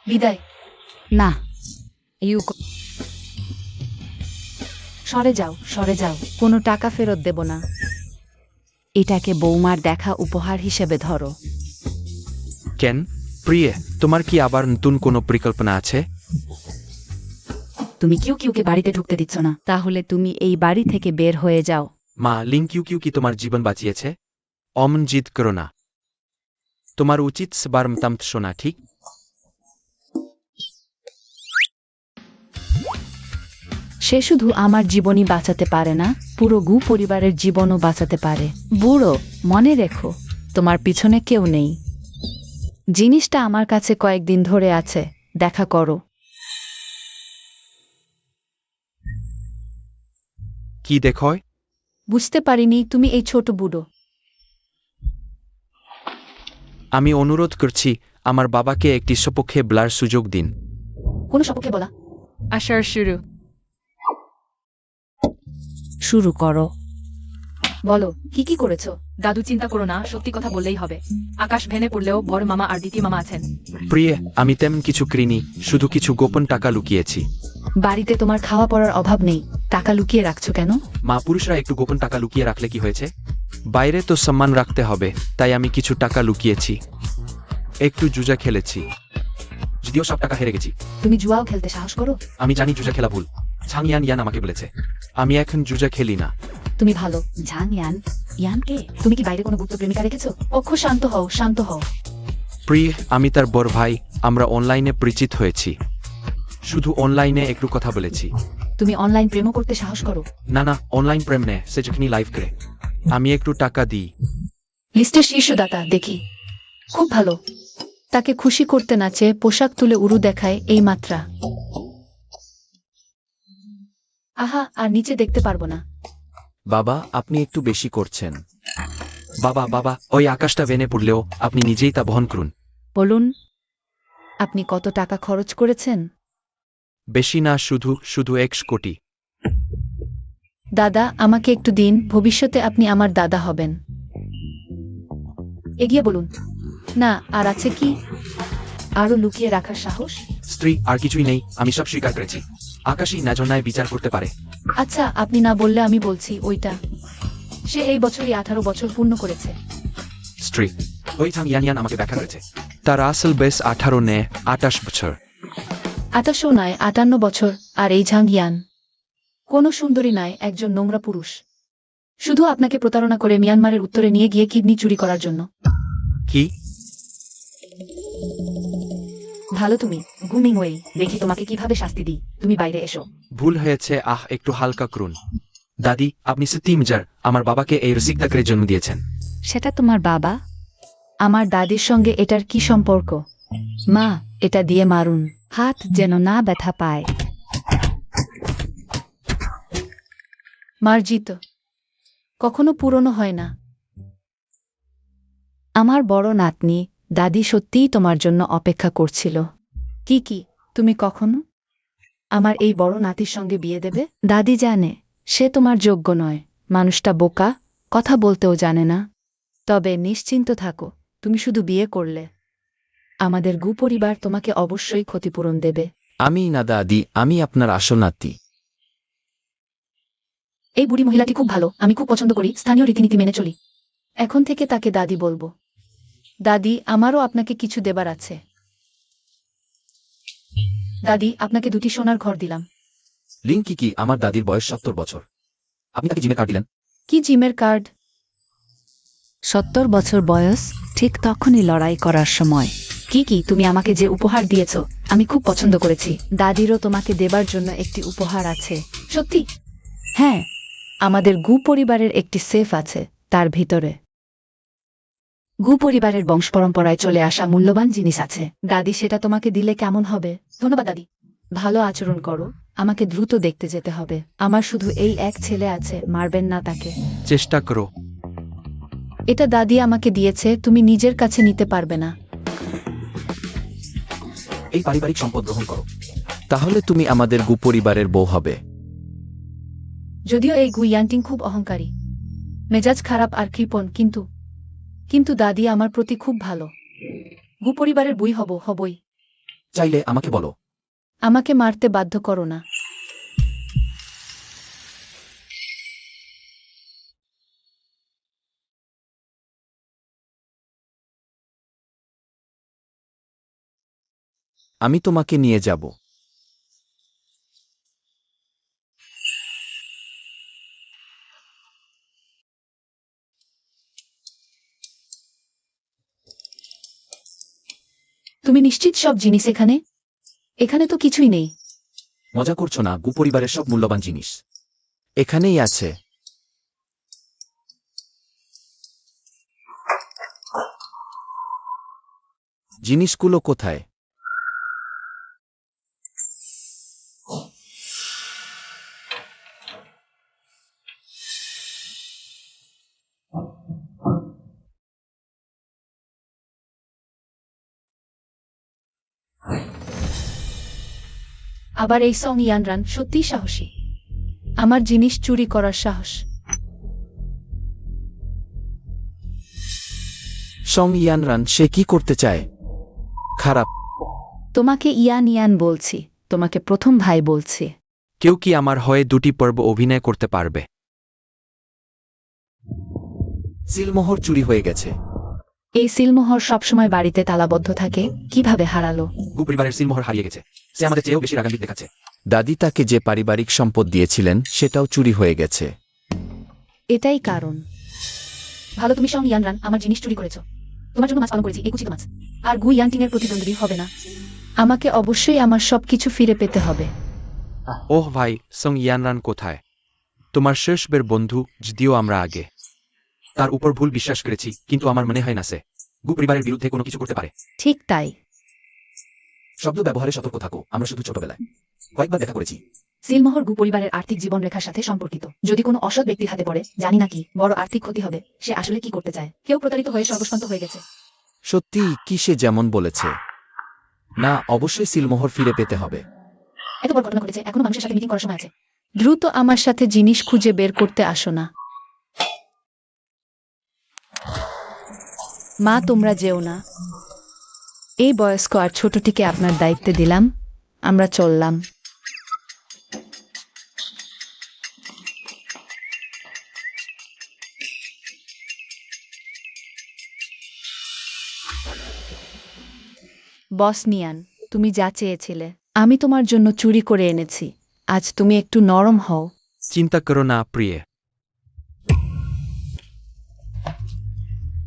বিদায়। না, সরে যাও, সরে যাও। কোনো টাকা ফেরত দেব না। এটাকে বৌমার দেখা উপহার হিসেবে ধরো। কেন প্রিয়ে, তোমার কি আবার নতুন কোনো পরিকল্পনা আছে? তুমি কিউ কিউকে বাড়িতে ঢুকতে দিচ্ছ না। তাহলে তুমি এই বাড়ি থেকে বের হয়ে যাও। মা, লিং কিউ কিউ কি তোমার জীবন বাঁচিয়েছে? অমন জিদ করো না, তোমার উচিত সবার মতামত শোনা, ঠিক? সে শুধু আমার জীবনই বাঁচাতে পারে না, পুরো গু পরিবারের জীবনও বাঁচাতে পারে। বুড়ো, মনে রেখো, তোমার পিছনে কেউ নেই। জিনিসটা আমার কাছে কয়েকদিন ধরে আছে, দেখা করো। কি দেখোয়? বুঝতে পারিনি তুমি এই ছোট বুড়ো। আমি অনুরোধ করছি, আমার বাবাকে একটি সপক্ষে বলার সুযোগ দিন। কোনো সপক্ষে বলা? আসার শুরু। শুরু করো। বলো, কি কি করেছো? দাদু, চিন্তা করো না, সত্যি কথা বললেই হবে। আকাশ ভেঙে পড়লেও বড় মামা আর দ্বিতীয় মামা আছেন। প্রিয়ে, আমি তেমন কিছু করিনি, শুধু কিছু গোপন টাকা লুকিয়েছি। বাড়িতে তোমার খাওয়া পড়ার অভাব নেই, টাকা লুকিয়ে রাখছো কেন? মা, পুরুষরা একটু গোপন টাকা লুকিয়ে রাখলে কি হয়েছে? বাইরে তো সম্মান রাখতে হবে, তাই আমি কিছু টাকা লুকিয়েছি। একটু জুজা খেলেছি, যদিও সব টাকা হেরে গেছি। তুমি জুয়াও খেলতে সাহস করো? আমি জানি জুজা খেলা ভুল, ছাং ইয়ান ইয়ান আমাকে বলেছে। আমি এখন জুজা খেলি না। তুমি ভালো। ঝাং ইয়ান? ইয়ানকে? তুমি কি বাইরে কোনো গুপ্ত প্রেমিকা রেখেছো? অক্ষ, শান্ত হও, শান্ত হও। প্রিয়, আমি তার বড় ভাই, আমরা অনলাইনে পরিচিত হয়েছি, শুধু অনলাইনে একটু কথা বলেছি। তুমি অনলাইন প্রেমও করতে সাহস করো? না না, অনলাইন প্রেম নে, সে যখনই লাইভ করে আমি একটু টাকা দিই। লিস্টের শীর্ষদাতা দেখি, খুব ভালো। তাকে খুশি করতে না চেয়ে পোশাক তুলে উরু দেখায়, এই মাত্রা। আহা, আর নিচে দেখতে পারবো না। বাবা, আপনি একটু বেশি করছেন। বাবা বাবা, ওই আকাশটা ভেঙে পড়লেও আপনি নিজেই তা বহন করুন। বলুন, আপনি কত টাকা খরচ করেছেন? বেশি না, শুধু শুধু 1 কোটি। দাদা আমাকে একটু দিন, ভবিষ্যতে আপনি আমার দাদা হবেন। এগিয়ে বলুন। না, আর আছে কি? আরো লুকিয়ে রাখার সাহস? স্ত্রী, আর কিছুই নেই, আমি সব স্বীকার করেছি। আকাশই ন্যায় বিচার করতে পারে। আচ্ছা, আপনি না বললে আমি বলছি, ওইটা সে এই বছরই 18 বছর পূর্ণ করেছে। স্ত্রী, ওই ঝাং ইয়ান আমাকে ব্যাখ্যা করেছে। তার আসল বেশ 18 নে 28 বছর। 28 নয়, 58 বছর। আর এই ঝাং ইয়ান কোনো সুন্দরী নয়, একজন নোংরা পুরুষ। শুধু আপনাকে প্রতারণা করে মিয়ানমারের উত্তরে নিয়ে গিয়ে কিডনি চুরি করার জন্য। কি? ভালো তুমি, ঘুমিং ওয়েই। দেখি তোমাকে কিভাবে শাস্তি দিই। তুমি বাইরে এসো। ভুল হয়েছে, একটু হালকা করুন। দাদি, আপনি সত্যি মিজার আমার বাবাকে এই রসিকদাকে জন্ম দিয়েছেন। সেটা তোমার বাবা? আমার দাদির সঙ্গে এটার কি সম্পর্ক? মা, এটা দিয়ে মারুন। হাত যেন না ব্যথা পায়। মার্জিত কখনো পুরনো হয় না। আমার বড় নাতনি, দাদি সত্যিই তোমার জন্য অপেক্ষা করছিল। কি তুমি কখনো আমার এই বড় নাতির সঙ্গে বিয়ে দেবে? দাদি জানে সে তোমার যোগ্য নয়। মানুষটা বোকা, কথা বলতেও জানে না। তবে নিশ্চিন্ত থাকো, তুমি শুধু বিয়ে করলে আমাদের গু পরিবার তোমাকে অবশ্যই ক্ষতিপূরণ দেবে। আমি না দাদি, আমি আপনার আসল নাতি। এই বুড়ি মহিলাটি খুব ভালো, আমি খুব পছন্দ করি, স্থানীয় রীতিনীতি মেনে চলি। এখন থেকে তাকে দাদি বলবো। দাদি, আমারও আপনাকে কিছু দেবার আছে। দাদি, আপনাকে 2টি সোনার ঘর দিলাম। লিং কি আমার দাদির বয়স 70 বছর। আপনি তাকে জিমে কার্ড দিলেন? কি জিমের কার্ড? 70 বছর বয়স, ঠিক তখনই লড়াই করার সময়। কি তুমি আমাকে যে উপহার দিয়েছ আমি খুব পছন্দ করেছি। দাদিরও তোমাকে দেবার জন্য একটি উপহার আছে। সত্যি? হ্যাঁ, আমাদের গু পরিবারের একটি সেফ আছে, তার ভিতরে গু পরিবারের বংশ পরম্পরায় চলে আসা মূল্যবান জিনিস আছে। দাদি, সেটা তোমাকে দিলে কেমন হবে? ধন্যবাদ দাদি। ভালো আচরণ করো, আমাকে দ্রুত দেখতে যেতে হবে। আমার শুধু এই এক ছেলে আছে, মারবেন না তাকে। চেষ্টা করো। এটা দাদি আমাকে দিয়েছে, তুমি নিজের কাছে নিতে পারবে না। এই পারিবারিক সম্পদ গ্রহণ করো। তাহলে তুমি আমাদের গু পরিবারের বউ হবে। যদিও এই গুইয়ান্টিং খুব অহংকারী, মেজাজ খারাপ আর কৃপণ, কিন্তু দাদি আমার প্রতি খুব ভালো। গু পরিবারের বই হবই। চাইলে আমাকে বলো। আমাকে মারতে বাধ্য করো না। আমি তোমাকে নিয়ে যাব। তুমি নিশ্চিত সব জিনিস এখানে? এখানে তো কিছুই নেই। মজা করছো না? গু পরিবারের সব মূল্যবান জিনিস এখানেই আছে। জিনিসগুলো কোথায়? আবার এই সং ইয়ানরান সত্যিই সাহসী। আমার জিনিস চুরি করার সাহস। সং ইয়ানরান, সে কি করতে চায়? খারাপ। তোমাকে ইয়ান বলছি, তোমাকে প্রথম ভাই বলছি। কেউ কি আমার হয়ে 2টি পর্ব অভিনয় করতে পারবে? সিলমোহর চুরি হয়ে গেছে। এই সিলমোহর সবসময় বাড়িতে তালাবদ্ধ থাকে, কিভাবে হারালো? গু পরিবারের সিলমোহর হারিয়ে গেছে। সে আমাদের চেয়েও বেশি রাগান্বিত দেখাচ্ছে। দাদি তাকে যে পারিবারিক সম্পদ দিয়েছিলেন সেটাও চুরি হয়ে গেছে। এটাই কারণ। ভালো, তুমি সং ইয়ানরান আমার জিনিস চুরি করেছ। তোমার জন্য মাছ পালন করেছি, এই কুচিত মাছ। আর গু ইয়ান্টিং এর প্রতিদ্বন্দ্বী হবে না। আমাকে অবশ্যই আমার সবকিছু ফিরে পেতে হবে। ওহ ভাই, সং ইয়ানরান কোথায়? তোমার শেষবের বন্ধু, যদিও আমরা আগে তার উপর ভুল বিশ্বাস করেছি, কিন্তু আমার মনে হয় না সে গু পরিবারের বিরুদ্ধে কোনো কিছু করতে পারে। ঠিক তাই। শব্দ ব্যবহারে সতর্ক থাকো। আমরা শুধু ছোটবেলায় কয়েকবার দেখা করেছি। সিলমোহর গু পরিবারের আর্থিক জীবন রেখার সাথে সম্পর্কিত। যদি কোনো অসৎ ব্যক্তির হাতে পড়ে, জানি না কি বড় আর্থিক ক্ষতি হবে। সে আসলে কি করতে চায়? কেউ প্রতারিত হয়ে সর্বস্বান্ত হয়ে গেছে। সত্যি কি সে যেমন বলেছে? না, অবশ্যই সিলমোহর ফিরে পেতে হবে। এত বড় ঘটনা ঘটেছে, এখনো মানুষের সাথে মিটিং করার সময় আছে। দ্রুত আমার সাথে জিনিস খুঁজে বের করতে আসো না। মা, তোমরা যেও না। এই বয়স্ক আর ছোটটিকে আপনার দায়িত্বে দিলাম, আমরা চললাম। বস নিয়ান, তুমি যা চেয়েছিলে আমি তোমার জন্য চুরি করে এনেছি। আজ তুমি একটু নরম হও। চিন্তা করো না প্রিয়ে।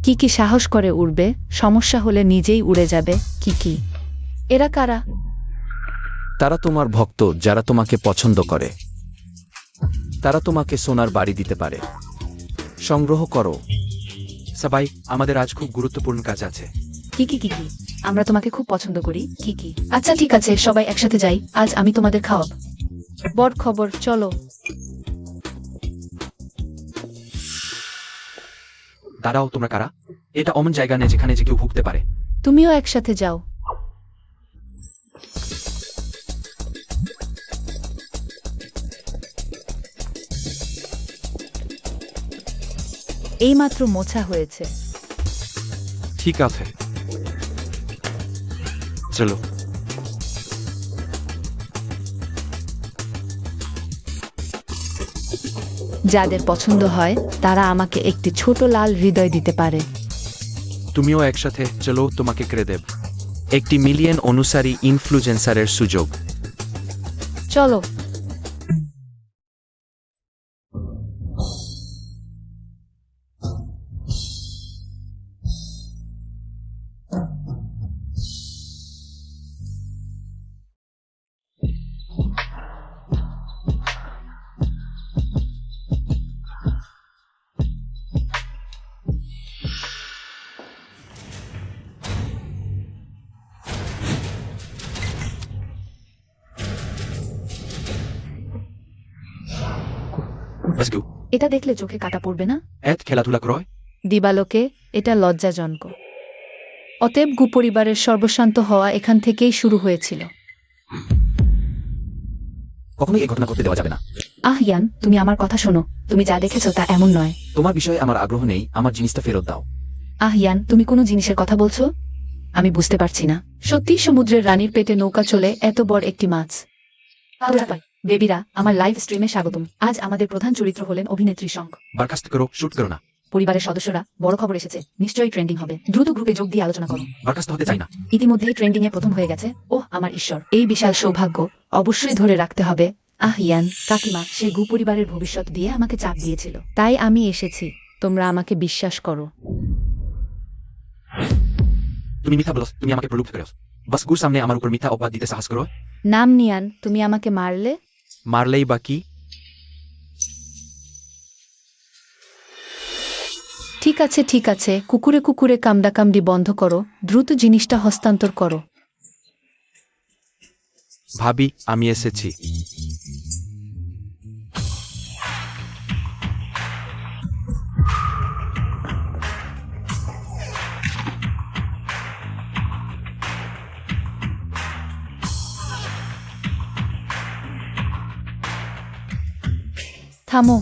কি কি সাহস করে উড়বে, সমস্যা হলে নিজেই উড়ে যাবে। কি কি? এরা কারা? তারা তোমার ভক্ত যারা তোমাকে পছন্দ করে। তারা তোমাকে সোনার বাড়ি দিতে পারে। সংগ্রহ করো। সবাই, আমাদের আজ খুব গুরুত্বপূর্ণ কাজ আছে। কি কি কি কি? আমরা তোমাকে খুব পছন্দ করি। কি কি? আচ্ছা ঠিক আছে, সবাই একসাথে যাই, আজ আমি তোমাদের খাওয়াব। বড় খবর, চলো। দাঁড়াও, তোমরা কারা? এটা অমন জায়গা নেই যেখানে যে কেউ ভুগতে পারে। তুমিও একসাথে যাও। এইমাত্র মোছা হয়েছে। ঠিক আছে, চলো। যাদের পছন্দ হয় তারা আমাকে একটি ছোট লাল হৃদয় দিতে পারে। তুমিও একসাথে চলো, তোমাকে করে দেব 1 মিলিয়ন অনুসারী ইনফ্লুয়েন্সারের সুযোগ। চলো। Let's go. এটা দেখলে চোখে কাটা পড়বে না? এত খেলাধুলা করো। দিবালোকে, এটা লজ্জাজনক। অতএব গুপরিবারের সর্বশান্ত হওয়া এখান থেকেই শুরু হয়েছিল। কখনোই এই ঘটনা করতে দেওয়া যাবে না। ইয়ান, তুমি আমার কথা শোনো। তুমি যা দেখেছো তা এমন নয়। তোমার বিষয়ে আমার আগ্রহ নেই, আমার জিনিসটা ফেরত দাও। ইয়ান, তুমি কোনো জিনিসের কথা বলছো? আমি বুঝতে পারছি না। সত্যি সমুদ্রের রানীর পেটে নৌকা চলে এত বড় একটি মাছ। বেবিরা, আমার লাইভ স্ট্রিমে স্বাগতম। আজ আমাদের প্রধান চরিত্র হলেন অভিনেত্রী শঙ্খ। বরখাস্ত করো, শুট করো না। পরিবারের সদস্যরা, বড় খবর এসেছে, নিশ্চয়ই ট্রেন্ডিং হবে। দ্রুত গ্রুপে যোগ দিয়ে আলোচনা করো। বরখাস্ত হতে চাই না। ইতিমধ্যেই ট্রেন্ডিং এ প্রথম হয়ে গেছে। ওহ আমার ঈশ্বর, এই বিশাল সৌভাগ্য অবশ্যই ধরে রাখতে হবে। ইয়ান, কাকিমা সে গুপরিবারের ভবিষ্যৎ দিয়ে আমাকে চাপ দিয়েছিল। তাই আমি এসেছি, তোমরা আমাকে বিশ্বাস করো। তুমি মিথ্যা বলো, তুমি আমাকে প্রলুব্ধ করো। বাস গুর সামনে আমার উপর মিথ্যা অপবাদ দিতে সাহস করো। নাম নিয়ান, তুমি আমাকে মারলে। মারলেই বাকি। ঠিক আছে ঠিক আছে, কুকুরে কুকুরে কামড়াকামড়ি বন্ধ করো, দ্রুত জিনিসটা হস্তান্তর করো। ভাবি, আমি এসেছি। থামো।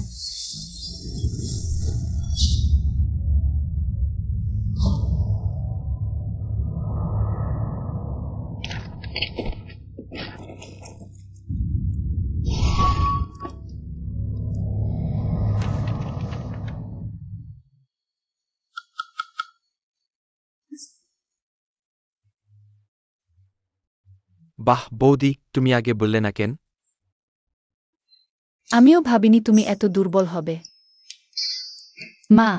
বাহ বৌদি, তুমি আগে বললে না কেন? আমিও ভাবিনি তুমি এত দুর্বল হবে। মা,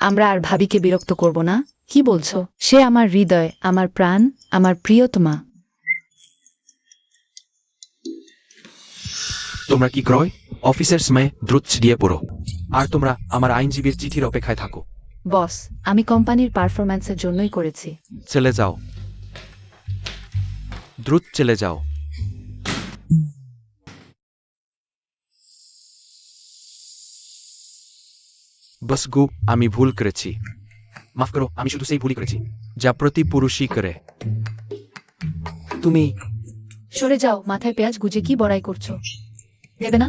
আমরা আর ভাবিকে বিরক্ত করব না। কি বলছো? সে আমার হৃদয়, আমার প্রাণ, আমার প্রিয়তমা। তোমরা কি ক্রয় অফিসের সময় দ্রুত দিয়ে পড়ো, আর তোমরা আমার আইনজীবীর চিঠির অপেক্ষায় থাকো। বস, আমি কোম্পানির পারফরম্যান্সের জন্যই করেছি। চলে যাও, দ্রুত চলে যাও। বস গু, আমি ভুল করেছি। মাফ করো, আমি শুধু সেই ভুলই করেছি যা প্রতি পুরুষই করে। তুমি সরে যাও, মাথায় পেঁয়াজ গুজে কি বড়াই করছো? দেবে না?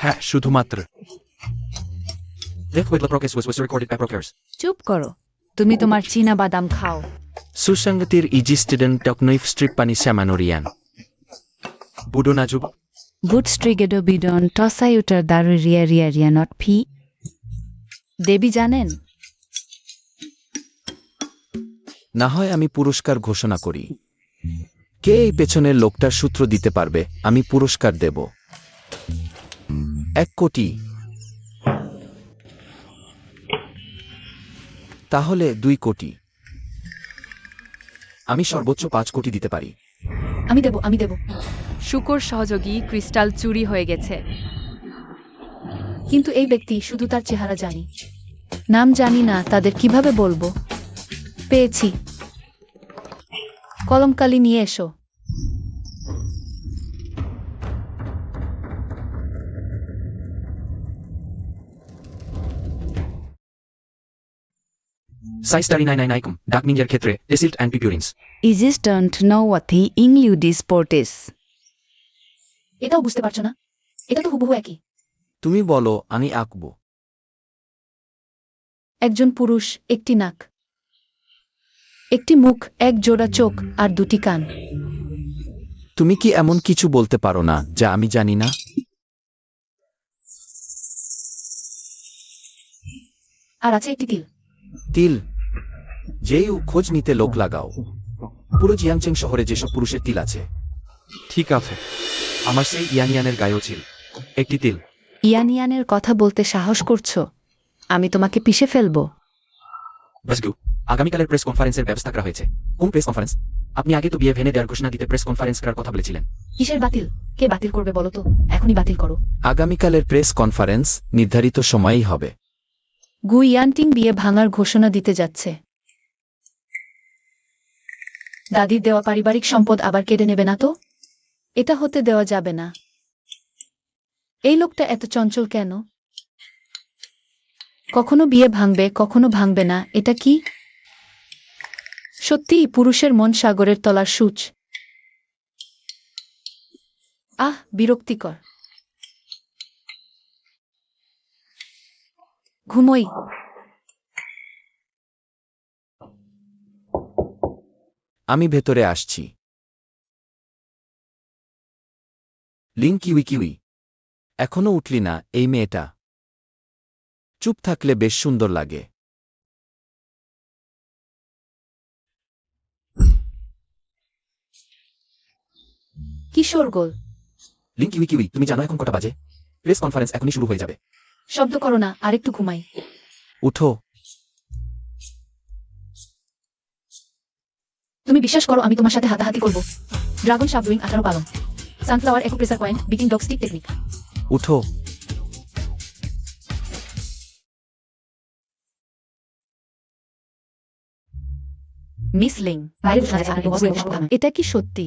হ্যাঁ শুধুমাত্র Live with the progress was recorded by Procures. চুপ করো, তুমি তোমার চীনা বাদাম খাও। Susangatir iji student toknoif strip pani samanorian. Budo najub. বুট স্ট্রিগেডো বিডন টসাইউটার দারু রিয়া রিয়া রিয়া নট ফি। দেবী জানেন, না হয় আমি পুরস্কার ঘোষণা করি। কে এই পেছনের লোকটার সূত্র দিতে পারবে? আমি পুরস্কার দেব 1 কোটি। তাহলে 2 কোটি। আমি সর্বোচ্চ 5 কোটি দিতে পারি। আমি দেব। শুকর সহযোগী ক্রিস্টাল চুরি হয়ে গেছে। কিন্তু এই ব্যক্তি শুধু তার চেহারা জানি। নাম জানি না, তাদের কিভাবে বলবো? পেয়েছি, কলমকালি নিয়ে এসো। Size 3999 Dark Ninja ক্ষেত্রে Desilt and Pipurines. ইজিস ডন্ট নো ওয়াথি ইংলিউডি স্পোর্টিস। এটাও বুঝতে পারছো না? এটা তো হুবহু একই। তুমি বলো, আমি আঁকব। একজন পুরুষ, একটি নাক। একটি মুখ, এক জোড়া চোখ আর দুটি কান। তুমি কি এমন কিছু বলতে পারো না যা আমি জানি না? আর আছে একটি তিল। তিল? যেই খোঁজ নিতে লোক লাগাও। পুরো জিয়াংচেং শহরে যেসব পুরুষের তিল আছে। ঠিক আছে, আমার সেই ইয়ানিয়ানের গায়েও ছিল একটি তিল। ইয়ানিয়ানের কথা বলতে সাহস করছো? আমি তোমাকে পিষে ফেলবো। বাসগু, আগামীকালের প্রেস কনফারেন্সের ব্যবস্থা করা হয়েছে। কোন প্রেস কনফারেন্স? আপনি আগে তো বিয়ে ভেঙে দেওয়ার ঘোষণা দিতে প্রেস কনফারেন্স করার কথা বলেছিলেন। কিসের বাতিল? কে বাতিল করবে বলো তো? এখনই বাতিল করো। আগামীকালের প্রেস কনফারেন্স নির্ধারিত সময়েই হবে। গু ইয়ানটিং বিয়ে ভাঙার ঘোষণা দিতে যাচ্ছে। দাদির দেওয়া পারিবারিক সম্পদ আবার কেড়ে নেবে না তো? এটা হতে দেওয়া যাবে না। এই লোকটা এত চঞ্চল কেন? কখনো বিয়ে ভাঙবে, কখনো ভাঙবে না, এটা কি? সত্যিই পুরুষের মন সাগরের তলার সূচ। আহ, বিরক্তিকর। ঘুমোই। আমি ভেতরে আসছি। লিং কিউই কিউই, এখনো উঠলি না এই মেয়েটা? চুপ থাকলে বেশ সুন্দর লাগে। কিশোর গোল। লিং কিউই কিউই, তুমি জানো এখন কটা বাজে? প্রেস কনফারেন্স এখনই শুরু হয়ে যাবে। শব্দ করো না, আরেকটু ঘুমাই। উঠো। তুমি বিশ্বাস করো আমি তোমার সাথে হাতাহাতি করব? ড্রাগন শাবডুইং 18 পালন, সানফ্লাওয়ার একো pressure point, beating dog stick technique. উঠো। মিস লিং, এটা কি সত্যি?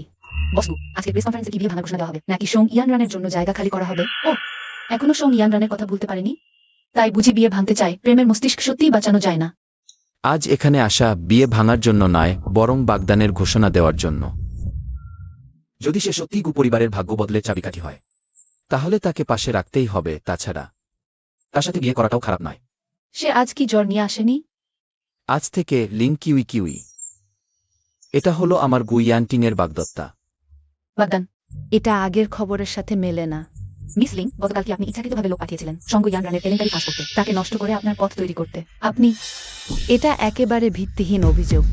বসু, আজকে প্রেস কনফারেন্সে কি বিয়ে ভাঙার ঘোষণা দেওয়া হবে নাকি সোং ইয়ান রানের জন্য জায়গা খালি করা হবে? ও, এখনো সোং ইয়ান রানের কথা ভুলতে পারেনি? তাই বুঝি বিয়ে ভাঙতে চাই? প্রেমের মস্তিষ্ক সত্যিই বাঁচানো যায় না। আজ এখানে আসা বিয়ে ভাঙার জন্য নয়, বরং বাগদানের ঘোষণা দেওয়ার জন্য। যদি সে সত্যিই গু পরিবারের ভাগ্য বদলে চাবিকাঠি হয়, তাহলে তাকে পাশে রাখতেই হবে, তাছাড়া তার সাথে বিয়ে করাটাও খারাপ নয়। সে আজ কি জ্বর নিয়ে আসেনি? আজ থেকে লিং কিউই কিউই। এটা হলো আমার গুইয়ান্টিং এর বাগদত্তা। বাগদান। এটা আগের খবরের সাথে মেলে না। মিস লিং, গতকাল কি আপনি ইচ্ছাকৃতভাবে লোক পাঠিয়েছিলেন সঙ্গ ইয়ান রানের কেলেঙ্কারি ফাঁস করতে, তাকে নষ্ট করে আপনার পথ তৈরি করতে? আপনি? এটা একেবারে ভিত্তিহীন অভিযোগ।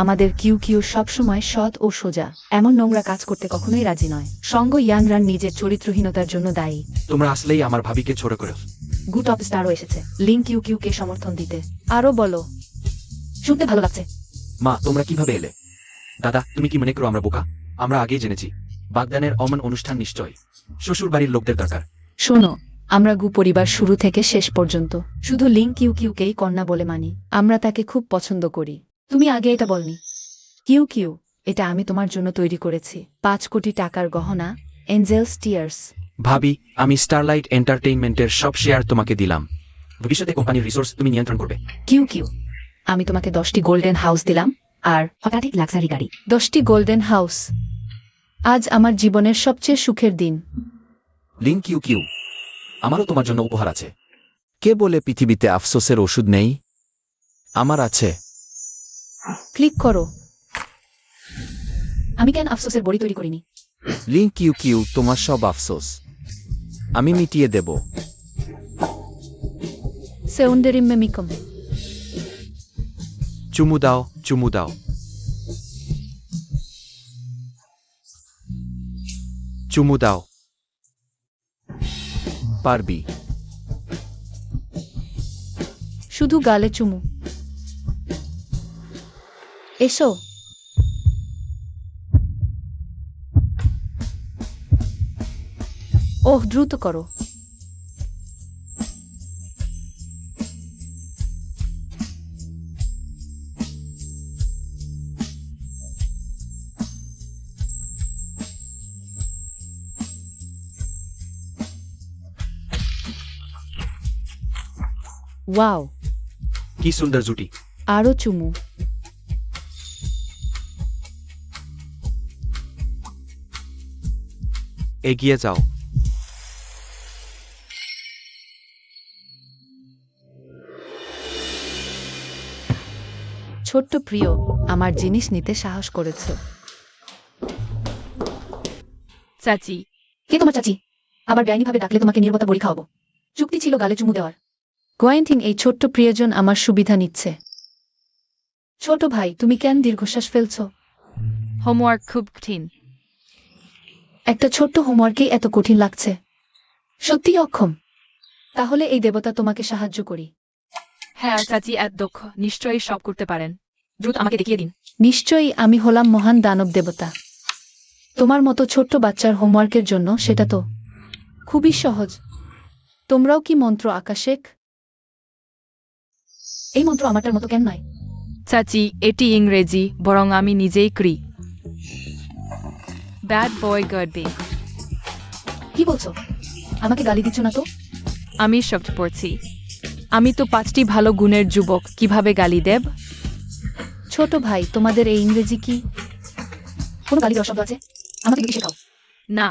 আমাদের কিউ কিউ সবসময় সৎ ও সোজা, এমন নোংরা কাজ করতে কখনোই রাজি নয়। সঙ্গ ইয়ানরান নিজের চরিত্রহীনতার জন্য দায়ী। তোমরা আসলেই আমার ভাবিকে ছোট করে। গু টপ স্টারও এসেছে লিং কিউ কিউ কে সমর্থন দিতে। আরো বলো। শুনতে ভালো লাগছে। মা, তোমরা কিভাবে এলে? দাদা, তুমি কি মনে করো আমরা বোকা? আমরা আগেই জেনেছি বাগদানের অমন অনুষ্ঠান নিশ্চয় শ্বশুর বাড়ির লোকদের দরকার। শোনো, আমরা গু পরিবার শুরু থেকে শেষ পর্যন্ত শুধু লিং কিউ কিউকেই কন্যা বলে মানি। আমরা তাকে খুব পছন্দ করি। তুমি আগে এটা বলনি। কিউ কিউ, এটা আমি তোমার জন্য তৈরি করেছি। 5 কোটি টাকার গহনা, এঞ্জেলস টিয়ার্স। ভাবি, আমি স্টারলাইট এন্টারটেইনমেন্টের সব শেয়ার তোমাকে দিলাম। ভবিষ্যতে কোম্পানির রিসোর্স তুমি নিয়ন্ত্রণ করবে। কিউ কিউ, আমি তোমাকে 10টি গোল্ডেন হাউস দিলাম আর হঠাৎ লাক্সারি গাড়ি। 10টি গোল্ডেন হাউস। আজ আমার জীবনের সবচেয়ে সুখের দিন। লিং কিউ কিউ, আমারও তোমার জন্য উপহার আছে। কে বলে পৃথিবীতে আফসোসের ওষুধ নেই? আমার আছে। ক্লিক করো। আমি কেন আফসোসের বড়ি তৈরি করিনি? লিং কিউ কিউ, তোমার সব আফসোস আমি মিটিয়ে দেব। সেউন্ডেরিম মেমিকম। চুমু দাও, চুমু দাও, চুমু দাও। পারবি। শুধু গালে চুমু। এসো। ওহ, দ্রুত করো। ওয়াও, কি সুন্দর জুটি। আরো চুমু। এগিয়ে যাও। ছোট্ট প্রিয়, আমার জিনিস নিতে সাহস করেছ। চাচি, কে তোমার চাচি? আবার বেআইনিভাবে ডাকলে তোমাকে নির্বতা বড়ি খাওয়াবো। চুক্তি ছিল গালে চুমু দেওয়ার। গোয়েন্টিং, এই ছোট্ট প্রিয়জন আমার সুবিধা নিচ্ছে। ছোট ভাই, তুমি কেন দীর্ঘশ্বাস ফেলছ? হোমওয়ার্ক খুব কঠিন। একটা ছোট্ট হোমওয়ার্কেই এত কঠিন লাগছে। সত্যিই অক্ষম? তাহলে এই দেবতা তোমাকে সাহায্য করি। হ্যাঁ চাচি, এত দক্ষ, নিশ্চয়ই সব করতে পারেন। দ্রুত আমাকে দেখিয়ে দিন। নিশ্চয়ই, আমি হলাম মহান দানব দেবতা। তোমার মতো ছোট্ট বাচ্চার হোমওয়ার্কের জন্য সেটা তো খুবই সহজ। তোমরাও কি মন্ত্র আঁকা শেখ? এই মন্ত্র আমারটার মতো কেন নয়? চাচি, এটি ইংরেজি, বরং আমি নিজেই করি। Bad boy good be. কি বলছো? আমাকে গালি দিচ্ছ না তো? আমি শব্দ পড়ছি। আমি তো 5টি ভালো গুণের যুবক, কিভাবে গালি দেব? ছোট ভাই, তোমাদের এই ইংরেজি কি? কোনো গালি দেওয়ার শব্দ আছে? আমাকে যদি শেখাও। না,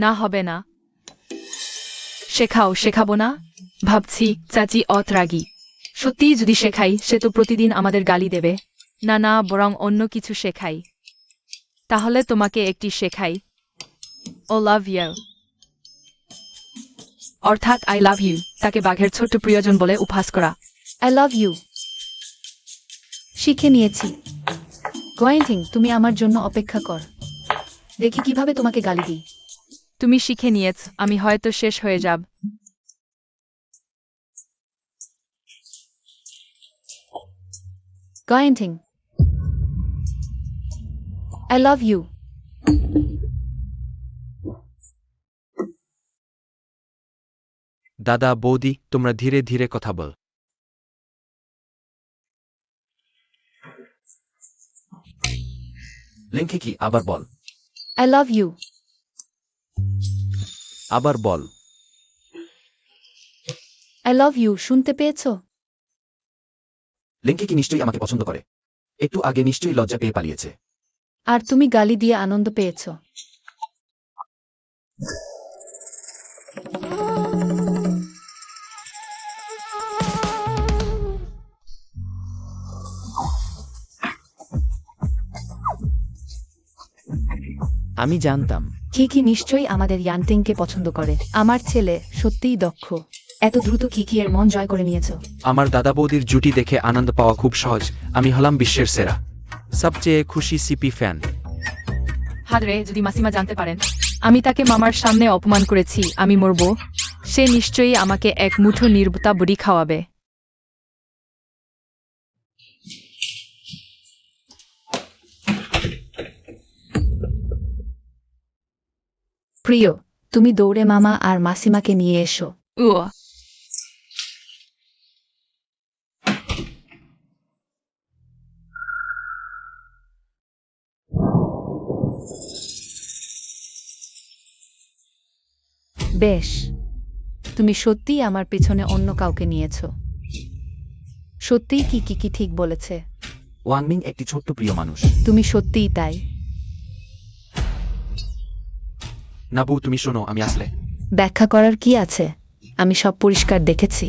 না হবে না। শেখাবো না? ভাবছি চাচি অত রাগী। সত্যি যদি শেখাই, সে তো প্রতিদিন আমাদের গালি দেবে। না না, বরং অন্য কিছু শেখাই। তাহলে তোমাকে একটি শেখাই। ও লাভ ইউ, অর্থাৎ আই লাভ ইউ, তাকে বাঘের ছোট্ট প্রিয়জন বলে উপহাস করা। আই লাভ ইউ শিখে নিয়েছি। গোয়েন্টিং, তুমি আমার জন্য অপেক্ষা কর। দেখি কিভাবে তোমাকে গালি দিই। তুমি শিখে নিয়েছ, আমি হয়তো শেষ হয়ে যাব। গোয়েন্টিং, আই লাভ ইউ। দাদা বৌদি, তোমরা ধীরে ধীরে কথা বল। লিঙ্কে কি আবার বল। I love you. আবার বল। আই লাভ ইউ শুনতে পেয়েছো? লিঙ্কে কি নিশ্চয়ই আমাকে পছন্দ করে। একটু আগে নিশ্চয়ই লজ্জা পেয়ে পালিয়েছে। আর তুমি গালি দিয়ে আনন্দ পেয়েছো। আমি জানতাম। কি নিশ্চয়ই আমাদের ইয়ান্টিংকে পছন্দ করে। আমার ছেলে সত্যিই দক্ষ। এত দ্রুত কি এর মন জয় করে নিয়েছো? আমার দাদা বৌদির জুটি দেখে আনন্দ পাওয়া খুব সহজ। আমি হলাম বিশ্বের সেরা, সবচেয়ে খুশি সিপি ফ্যান। হাদরে, যদি মাসিমা জানতে পারেন আমি তাকে মামার সামনে অপমান করেছি, আমি মরব। সে নিশ্চয়ই আমাকে এক মুঠো নির্বতা বড়ি খাওয়াবে। প্রিয়, তুমি দৌড়ে মামা আর মাসিমাকে নিয়ে এসো। উয়া, বেশ, তুমি সত্যিই আমার পিছনে অন্য কাউকে নিয়েছো। সত্যিই কি ঠিক বলেছে? ওয়াংমিং একটি ছোট্ট প্রিয় মানুষ। তুমি সত্যিই তাই। না বউ, তুমি শোনো, আমি আসলে ব্যাখ্যা করার কি আছে? আমি সব পরিষ্কার দেখেছি।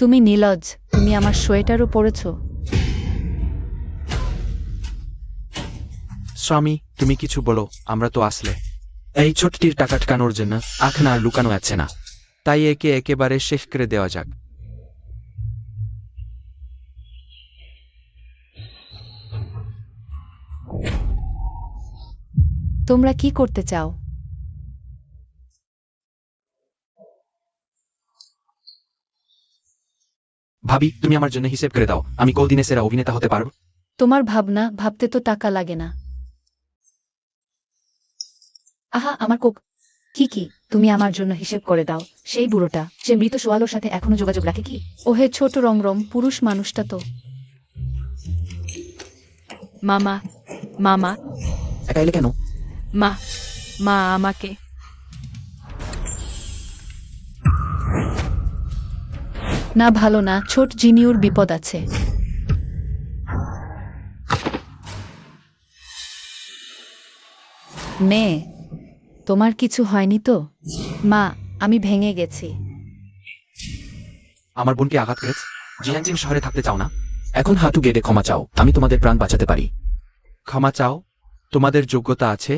তুমি নীলজ, তুমি আমার সোয়েটারও পরেছো। স্বামী, তুমি কিছু বলো, আমরা তো আসলে এই ছোটটির টাকা ঠকানোর জন্য আখনা আর লুকানো আছে না, তাই একে একেবারে শেষ করে দেওয়া যাক। তোমরা কি করতে চাও? ভাবি, তুমি আমার জন্য হিসেব করে দাও, আমি কোদিনে সেরা অভিনেতা হতে পারব। তোমার ভাবনা ভাবতে তো টাকা লাগে না। আহা, আমার কোক। কি তুমি আমার জন্য হিসেব করে দাও। সেই বুড়োটা, সে মৃত সোয়ালোর সাথে এখনো যোগাযোগ রাখে কি? ওহে ছোট রমরম পুরুষ মানুষটা তো। মামা, মামা, একা এলে কেন? মা, মা আমাকে। না, ভালো না, ছোট জিনিউর বিপদ আছে। মেয়ে, তোমার কিছু হয়নি তো? মা, আমি ভেঙে গেছি। আমার বোনকে আঘাত করেছ? জিয়ানজিন শহরে থাকতে চাও না? এখন হাঁটু গেড়ে ক্ষমা চাও, আমি তোমাদের প্রাণ বাঁচাতে পারি। ক্ষমা চাও? তোমাদের যোগ্যতা আছে?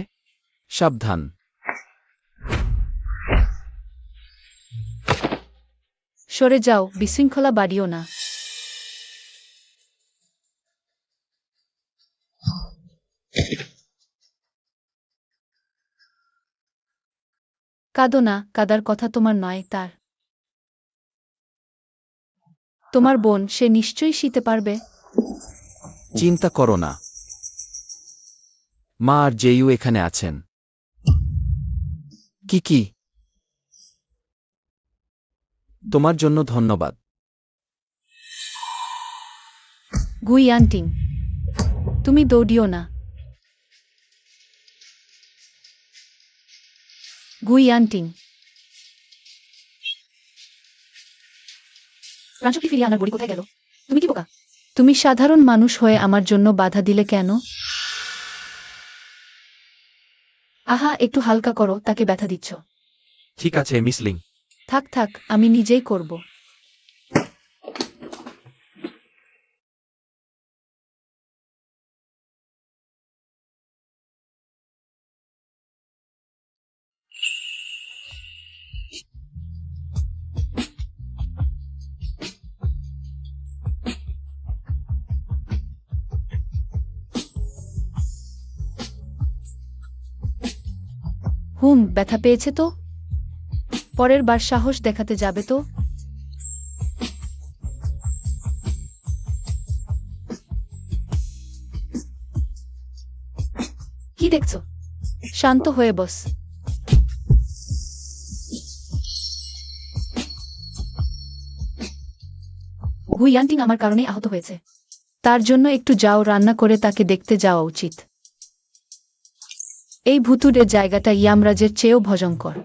সাবধান। সরে যাও, বিশৃঙ্খলা বাড়িও না। কাঁদো না, কাদার কথা তোমার নয়, তার। তোমার বোন, সে নিশ্চয়ই শীতে পারবে। চিন্তা করো না। মা আর জেইউ এখানে আছেন। কি? তোমার জন্য ধন্যবাদ। গুইয়ান্টিং, তুমি দৌড়িও না। গুইয়ান্টিং, প্রাণশক্তি ফিরিয়ে আনার বড়ি কোথায় গেল? তুমি কি বোকা? তুমি সাধারণ মানুষ হয়ে আমার জন্য বাধা দিলে কেন? আহা, একটু হালকা করো, তাকে ব্যথা দিচ্ছ। ঠিক আছে মিস লিং। থাক থাক, আমি নিজেই করব। ব্যথা পেয়েছে তো? পরের বার সাহস দেখাতে যাবে তো? কি দেখছো? শান্ত হয়ে বস। গুইয়ান্টিং আমার কারণেই আহত হয়েছে। তার জন্য একটু যাও, রান্না করে তাকে দেখতে যাওয়া উচিত। এই ভুতুড়ে জায়গাটা ইয়ামরাজের চেয়েও ভয়ঙ্কর।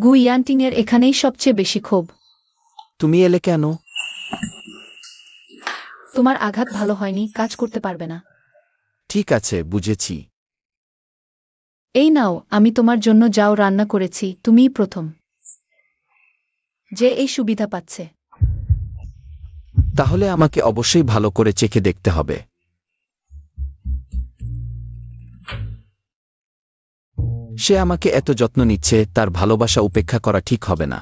গুইয়ান্টিং এর এখানেই সবচেয়ে বেশি ক্ষোভ। তুমি এলে কেন? তোমার আঘাত ভালো হয়নি, কাজ করতে পারবে না। ঠিক আছে, বুঝেছি। এই নাও, আমি তোমার জন্য যাও রান্না করেছি, তুমিই প্রথম যে এই সুবিধা পাচ্ছে। তাহলে আমাকে অবশ্যই ভালো করে চেখে দেখতে হবে। সে আমাকে এত যত্ন নিচ্ছে, তার ভালোবাসা উপেক্ষা করা ঠিক হবে না।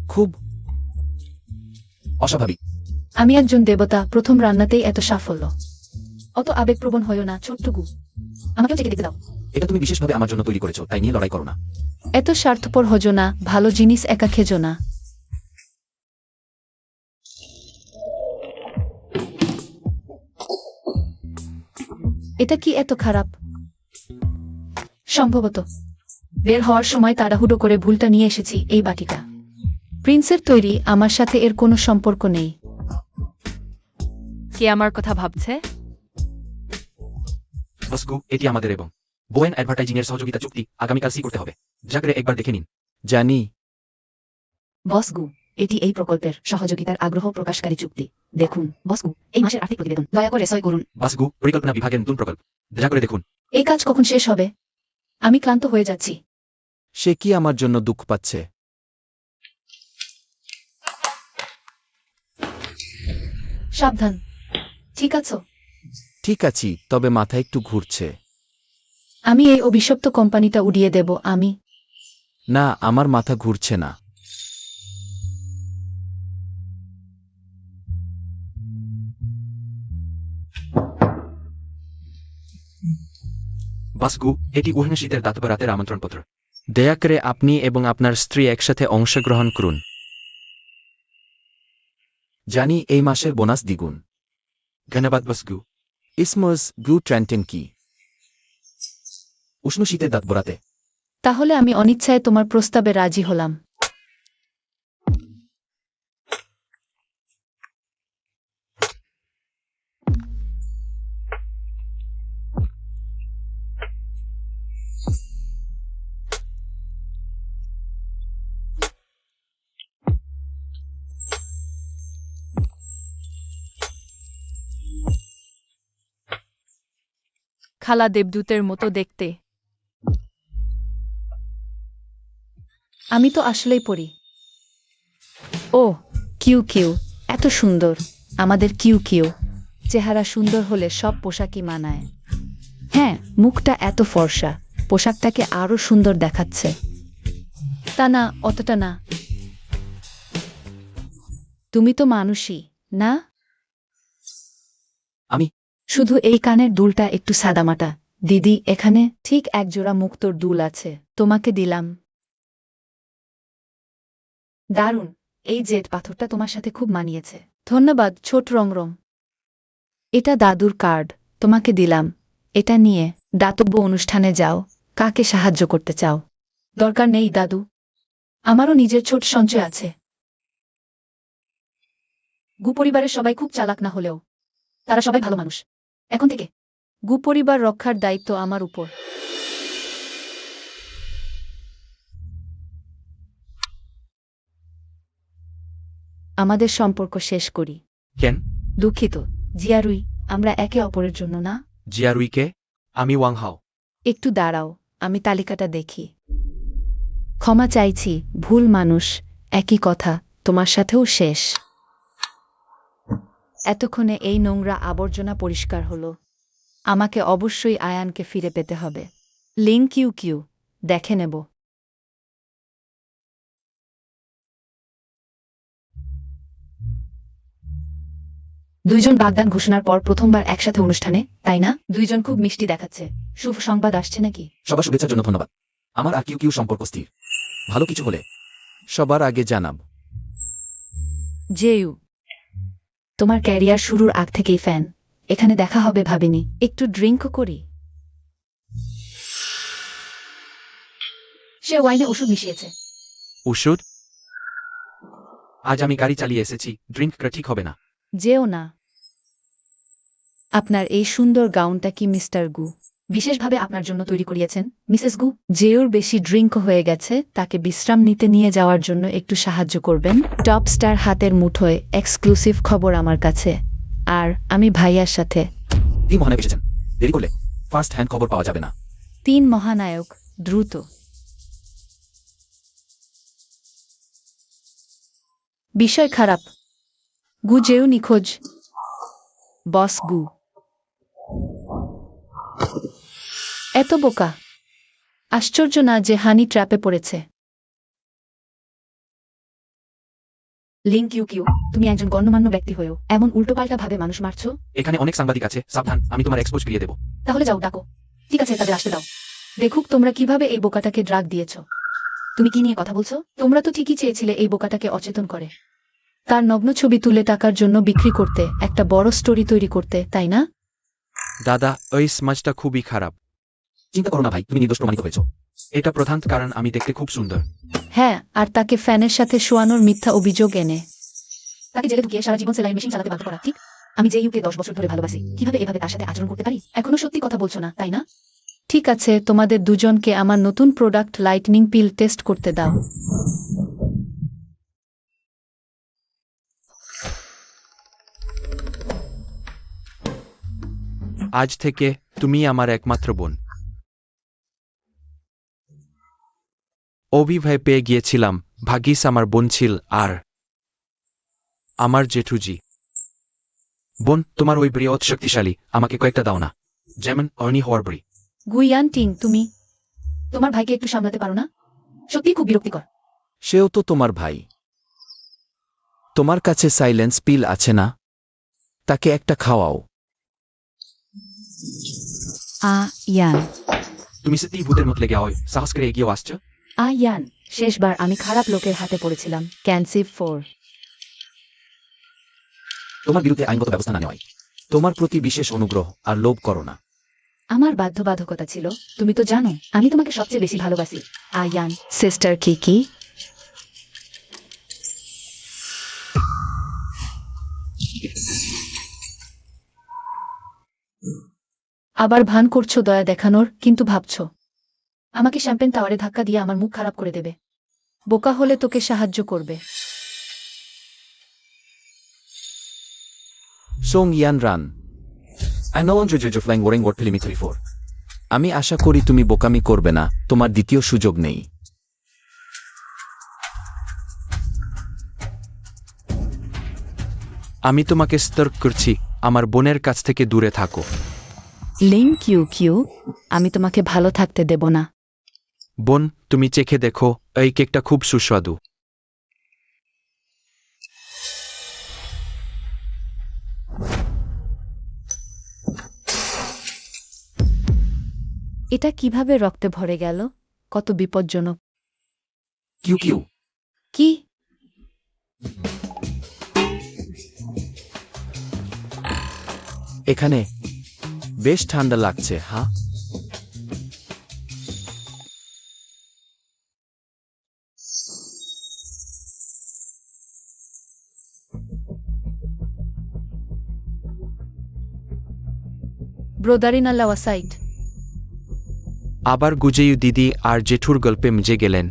খুব অস্বাভাবিক। আমি একজন দেবতা, প্রথম রান্নাতেই এত সাফল্য। অত আবেগপ্রবণ হইও না, ছোট্ট গু। আমাকেও চেকে দেখতে দাও। এটা তুমি বিশেষভাবে আমার জন্য তৈরি করেছো, তাই নিয়ে লড়াই করো না। এত স্বার্থপর হজো না, ভালো জিনিস একা খেজো না। এটা কি এত খারাপ? সম্ভবত বের হওয়ার সময় তাড়াহুড়ো করে ভুলটা নিয়ে এসেছি, এই বাটিটা। প্রিন্সের তৈরি, আমার সাথে এর কোনো সম্পর্ক নেই। কে আমার কথা ভাবছে? বসগু, এটি আমাদের এবং বোয়েন অ্যাডভার্টাইজিং এর সহযোগিতা চুক্তি আগামীকাল সি করতে হবে। জাগরে একবার দেখে নিন। জানি। বসগু, এটি এই প্রকল্পের সহযোগিতার আগ্রহ প্রকাশকারী চুক্তি। দেখুন বসগু, এই মাসের আর্থিক প্রতিবেদন দয়া করে সই করুন। বাসগু, পরিকল্পনা বিভাগের নতুন প্রকল্প। জাগরে দেখুন। এই কাজ কখন শেষ হবে? আমি ক্লান্ত হয়ে যাচ্ছি। সে কি আমার জন্য দুঃখ পাচ্ছে? সাবধান। ঠিক আছো? ঠিক আছি, তবে মাথা একটু ঘুরছে। আমি এই অভিশপ্ত কোম্পানিটা উড়িয়ে দেব। না, আমার মাথা ঘুরছে না। বাসগু, এটি উহেন শীতের দাতব্য রাতের আমন্ত্রণপত্র। দয়া করে আপনি এবং আপনার স্ত্রী একসাথে অংশগ্রহণ করুন। জানি এই মাসের বোনাস দ্বিগুণ। ধন্যবাদ বাসগু। ইসমস গ্লু ট্র্যান্টেন কি? উষ্ণ শীতের দাঁত বরাতে। তাহলে আমি অনিচ্ছায় তোমার প্রস্তাবে রাজি হলাম। খালা দেবদূতের মতো দেখতে। আমি তো আসলেই পড়ি। ও কিউ কিউ, এত সুন্দর। আমাদের কিউ কিউ চেহারা সুন্দর হলে সব পোশাকই মানায়। হ্যাঁ, মুখটা এত ফর্সা, পোশাকটাকে আরো সুন্দর দেখাচ্ছে। তা না, অতটা না। তুমি তো মানুষই, না? আমি? শুধু এই কানের দুলটা একটু সাদামাটা। দিদি, এখানে ঠিক একজোড়া মুক্তোর দুল আছে, তোমাকে দিলাম। দারুণ। এই জেড পাথরটা তোমার সাথে খুব মানিয়েছে। ধন্যবাদ, ছোট রংরং। এটা দাদুর কার্ড, তোমাকে দিলাম। এটা নিয়ে দাতব্য অনুষ্ঠানে যাও। কাকে সাহায্য করতে চাও? দরকার নেই দাদু, আমারও নিজের ছোট সঞ্চয় আছে। গু পরিবারের সবাই খুব চালাক না হলেও তারা সবাই ভালো মানুষ। এখন থেকে গু পরিবার রক্ষার দায়িত্ব আমার উপর। আমাদের সম্পর্ক শেষ করি। কেন? দুঃখিত জিয়ারুই, আমরা একে অপরের জন্য না। জিয়ারুইকে? আমি ওয়াং হাও। একটু দাঁড়াও, আমি তালিকাটা দেখি। ক্ষমা চাইছি, ভুল মানুষ। একই কথা, তোমার সাথেও শেষ। এতক্ষণে এই নোংরা আবর্জনা পরিষ্কার হলো। আমাকে অবশ্যই আয়ানকে ফিরে পেতে হবে। লিং কিউ কিউ, দেখে নেব। দুইজন বাগদান ঘোষণার পর প্রথমবার একসাথে অনুষ্ঠানে, তাই না? দুইজন খুব মিষ্টি দেখাচ্ছে। শুভ সংবাদ আসছে নাকি? সবার শুভেচ্ছার জন্য ধন্যবাদ। আমার আর কিউ কিউ সম্পর্ক স্থির। ভালো কিছু হলে সবার আগে জানাব। জেইউ, তোমার ক্যারিয়ার শুরুর আগ থেকেই ফ্যান। এখানে দেখা হবে ভাবিনি। একটু ড্রিঙ্কও করি। সে ওয়াইনে ওষুধ মিশিয়েছে। ওষুধ? আজ আমি গাড়ি চালিয়ে এসেছি, ড্রিঙ্ক করা ঠিক হবে না। যেও না। আপনার এই সুন্দর গাউনটা কি মিস্টার গু? বিশেষভাবে আপনার জন্য তৈরি করিয়েছেন মিসেস গু। জেওর বেশি ড্রিঙ্ক হয়ে গেছে, তাকে বিশ্রাম নিতে নিয়ে যাওয়ার জন্য একটু সাহায্য করবেন। টপ স্টার হাতের মুঠোয়, এক্সক্লুসিভ খবর আমার কাছে। আর আমি ভাইয়ার সাথে। তিনি মহানায়ক এসেছেন। দেরি করলে ফার্স্ট হ্যান্ড খবর পাওয়া যাবে না। 3 মহানায়ক, দ্রুত। বিষয় খারাপ। গু জেও নিখোঁজ। বস গু এত বোকা। আশ্চর্য না যে হানি ট্র্যাপে পড়েছে। লিং কিউ কিউ, তুমি একজন গণ্যমান্য ব্যক্তি হয়েও এমন উল্টোপাল্টা ভাবে মানুষ মারছো। এখানে অনেক সাংবাদিক আছে, সাবধান, আমি তোমার এক্সপোজ ফিরিয়ে দেবো। তাহলে যাও, ডাকো। ঠিক আছে, তাদের আসতে দাও। দেখুক তোমরা কিভাবে এই বোকাটাকে ড্রাগ দিয়েছ। তুমি কি নিয়ে কথা বলছো? তোমরা তো ঠিকই চেয়েছিলে এই বোকাটাকে অচেতন করে তার নগ্ন ছবি তুলে টাকার জন্য বিক্রি করতে, একটা বড় স্টোরি তৈরি করতে, তাই না? দাদা, ওই স্মাজটা খুবই খারাপ। চিন্তা করো না ভাই, তুমি নির্দোষ প্রমাণিত হয়েছ। এটা প্রধান কারণ আমি দেখতে খুব সুন্দর। হ্যাঁ, আর তাকে ফ্যানের সাথে শোয়ানোর মিথ্যা অভিযোগ এনে তাকে জেলে ঢুকিয়ে সারা জীবন সেলাই মেশিন চালাতে বাধ্য করা ঠিক। আমি যে ইউকে 10 বছর ধরে ভালোবাসি, কিভাবে এভাবে তার সাথে আচরণ করতে পারি? এখনো সত্যি কথা বলছো না, তাই না? ঠিক আছে, তোমাদের দুজনকে আমার নতুন প্রোডাক্ট লাইটনিং পিল টেস্ট করতে দাও। আজ থেকে তুমি আমার একমাত্র বোন। অভিভয় পেয়ে গিয়েছিলাম, ভাগ্যিস আমার বোন ছিল। আর আমার জেঠুজি। বোন, তোমার ওই বৃহৎ শক্তিশালী, আমাকে কয়েকটা দাও না, যেমন অর্নি হওয়ার বড়ি। গুইয়ান টিং, তুমি তোমার ভাইকে একটু সামলাতে পারো না? সত্যি খুব বিরক্তিকর। সেও তো তোমার ভাই। তোমার কাছে সাইলেন্স পিল আছে না? তাকে একটা খাওয়াও। ইয়ান, তুমি সত্যি ভূতের মত লেগে হয়, সাহস করে এগিয়েও আসছো। ইয়ান, শেষবার আমি খারাপ লোকের হাতে পড়েছিলাম। ক্যান্সিভ 4। তোমার বিরুদ্ধে আইনগত ব্যবস্থা না নেওয়াই। তোমার প্রতি বিশেষ অনুগ্রহ আর লোভ করো না। আমার বাধ্যবাধকতা ছিল। তুমি তো জানো আমি তোমাকে সবচেয়ে বেশি ভালোবাসি। ইয়ান, সিস্টার কি? আবার ভান করছো দয়া দেখানোর, কিন্তু ভাবছো আমাকে শ্যাম্পেন টাওয়ারে ধাক্কা দিয়ে আমার মুখ খারাপ করে দেবে। বোকা হলে তোকে সাহায্য করবে। Song Yan Ran. I no longer judge of flying warring word perimeter 4. আমি আশা করি তুমি বোকামি করবে না, তোমার দ্বিতীয় সুযোগ নেই। আমি তোমাকে সতর্ক করছি, আমার বোনের কাছ থেকে দূরে থাকো। লিং কিউ কিউ, আমি তোমাকে ভালো থাকতে দেব না। বোন, তুমি চেখে দেখো, এই কেকটা খুব সুস্বাদু। এটা কিভাবে রক্তে ভরে গেল? কত বিপজ্জনক। কিউ কিউ, কি? এখানে বেশ ঠান্ডা লাগছে, হ্যাঁ? ব্রোদারিনা লাওয়াসাইট। আবার গুজেয়ু দিদি আর জেঠুর গল্পে মজে গেলেন।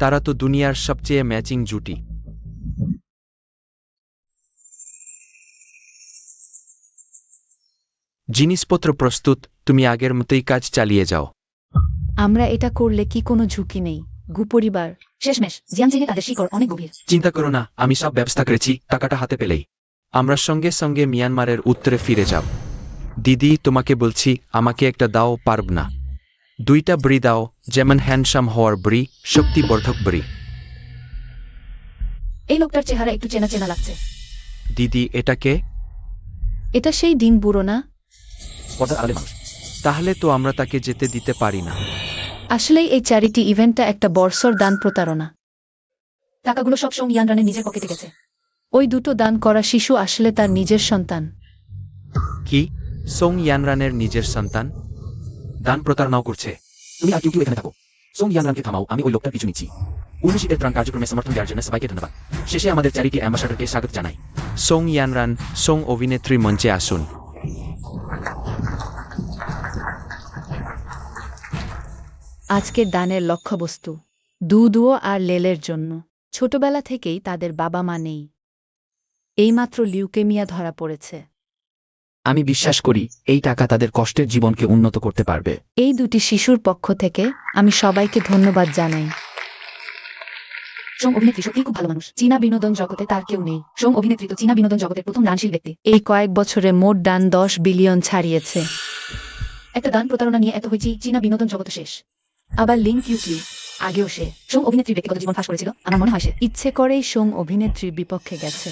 তারা তো দুনিয়ার সবচেয়ে ম্যাচিং জুটি। জিনিসপত্র প্রস্তুত, তুমি আগের মতোই কাজ চালিয়ে যাও। আমরা এটা করলে কি কোনো ঝুঁকি নেই? গুপরিবার। শেষমেশ জিয়ানজিনে তাদের শিকড় অনেক গভীর। চিন্তা করো না, আমি সব ব্যবস্থা করেছি, টাকাটা হাতে পেলেই আমরা সঙ্গে সঙ্গে মিয়ানমারের উত্তরে ফিরে যাব। দিদি, তোমাকে বলছি, আমাকে একটা দাও, পারব না। 2টা ব্রি দাও, যেমন হ্যান্ডসাম হওয়ার ব্রি, শক্তিবর্ধক ব্রি। এই লোকটার চেহারা একটু চেনা চেনা লাগছে। দিদি, এটাকে এটা সেই দিন বুড়ো না? পর্দার আড়ালে মানুষ। তাহলে তো আমরা তাকে যেতে দিতে পারি না। আসলেই এই চ্যারিটি ইভেন্টটা একটা বর্ষর দান প্রতারণা। টাকাগুলো সব সং ইয়ানরানের নিজের পকেটে গেছে। ওই দুটো দান করা শিশু আসলে তার নিজের সন্তান। কি? সোং ইয়ানরানের নিজের সন্তান দান প্রতারণাও করছে? তুমি আর কিউ এখানে থাকো, সোং ইয়ানরানকে থামাও, আমি ওই লোকটার পিছু নিচ্ছি। উন্নশীতের ত্রাণ কার্যক্রমে সমর্থন দেওয়ার জন্য সবাইকে ধন্যবাদ। শেষে আমাদের চ্যারিটি অ্যাম্বাসাডরকে স্বাগত জানাই। সোং ইয়ানরান, সোং অভিনেত্রী মঞ্চে আসুন। আজকের দানের লক্ষ্যবস্তু দুদুও আর লেলের জন্য। ছোটবেলা থেকেই তাদের বাবা মা নেই। এইমাত্র লিউকেমিয়া ধরা পড়েছে। আমি বিশ্বাস করি এই টাকা তাদের কষ্টের জীবনকে উন্নত করতে পারবে। এই দুটি শিশুর পক্ষ থেকে আমি সবাইকে ধন্যবাদ জানাই। সং অভিনেত্রী সত্যিই খুব ভালো মানুষ। চীনা বিনোদন জগতে তার কেউ নেই। সং অভিনেত্রী তো চীনা বিনোদন জগতের প্রথম দানশীল ব্যক্তি। এই কয়েক বছরে মোট দান 10 বিলিয়ন ছাড়িয়েছে। একটা দান প্রতারণা নিয়ে এত হয়েছি, চীনা বিনোদন জগত শেষ। আবার লিং কিউ কিউ, আগেও সে সং অভিনেত্রীর ব্যক্তিগত জীবন ফাঁস করেছিল। আমার মনে হয় সে ইচ্ছে করেই সোং অভিনেত্রীর বিপক্ষে গেছে।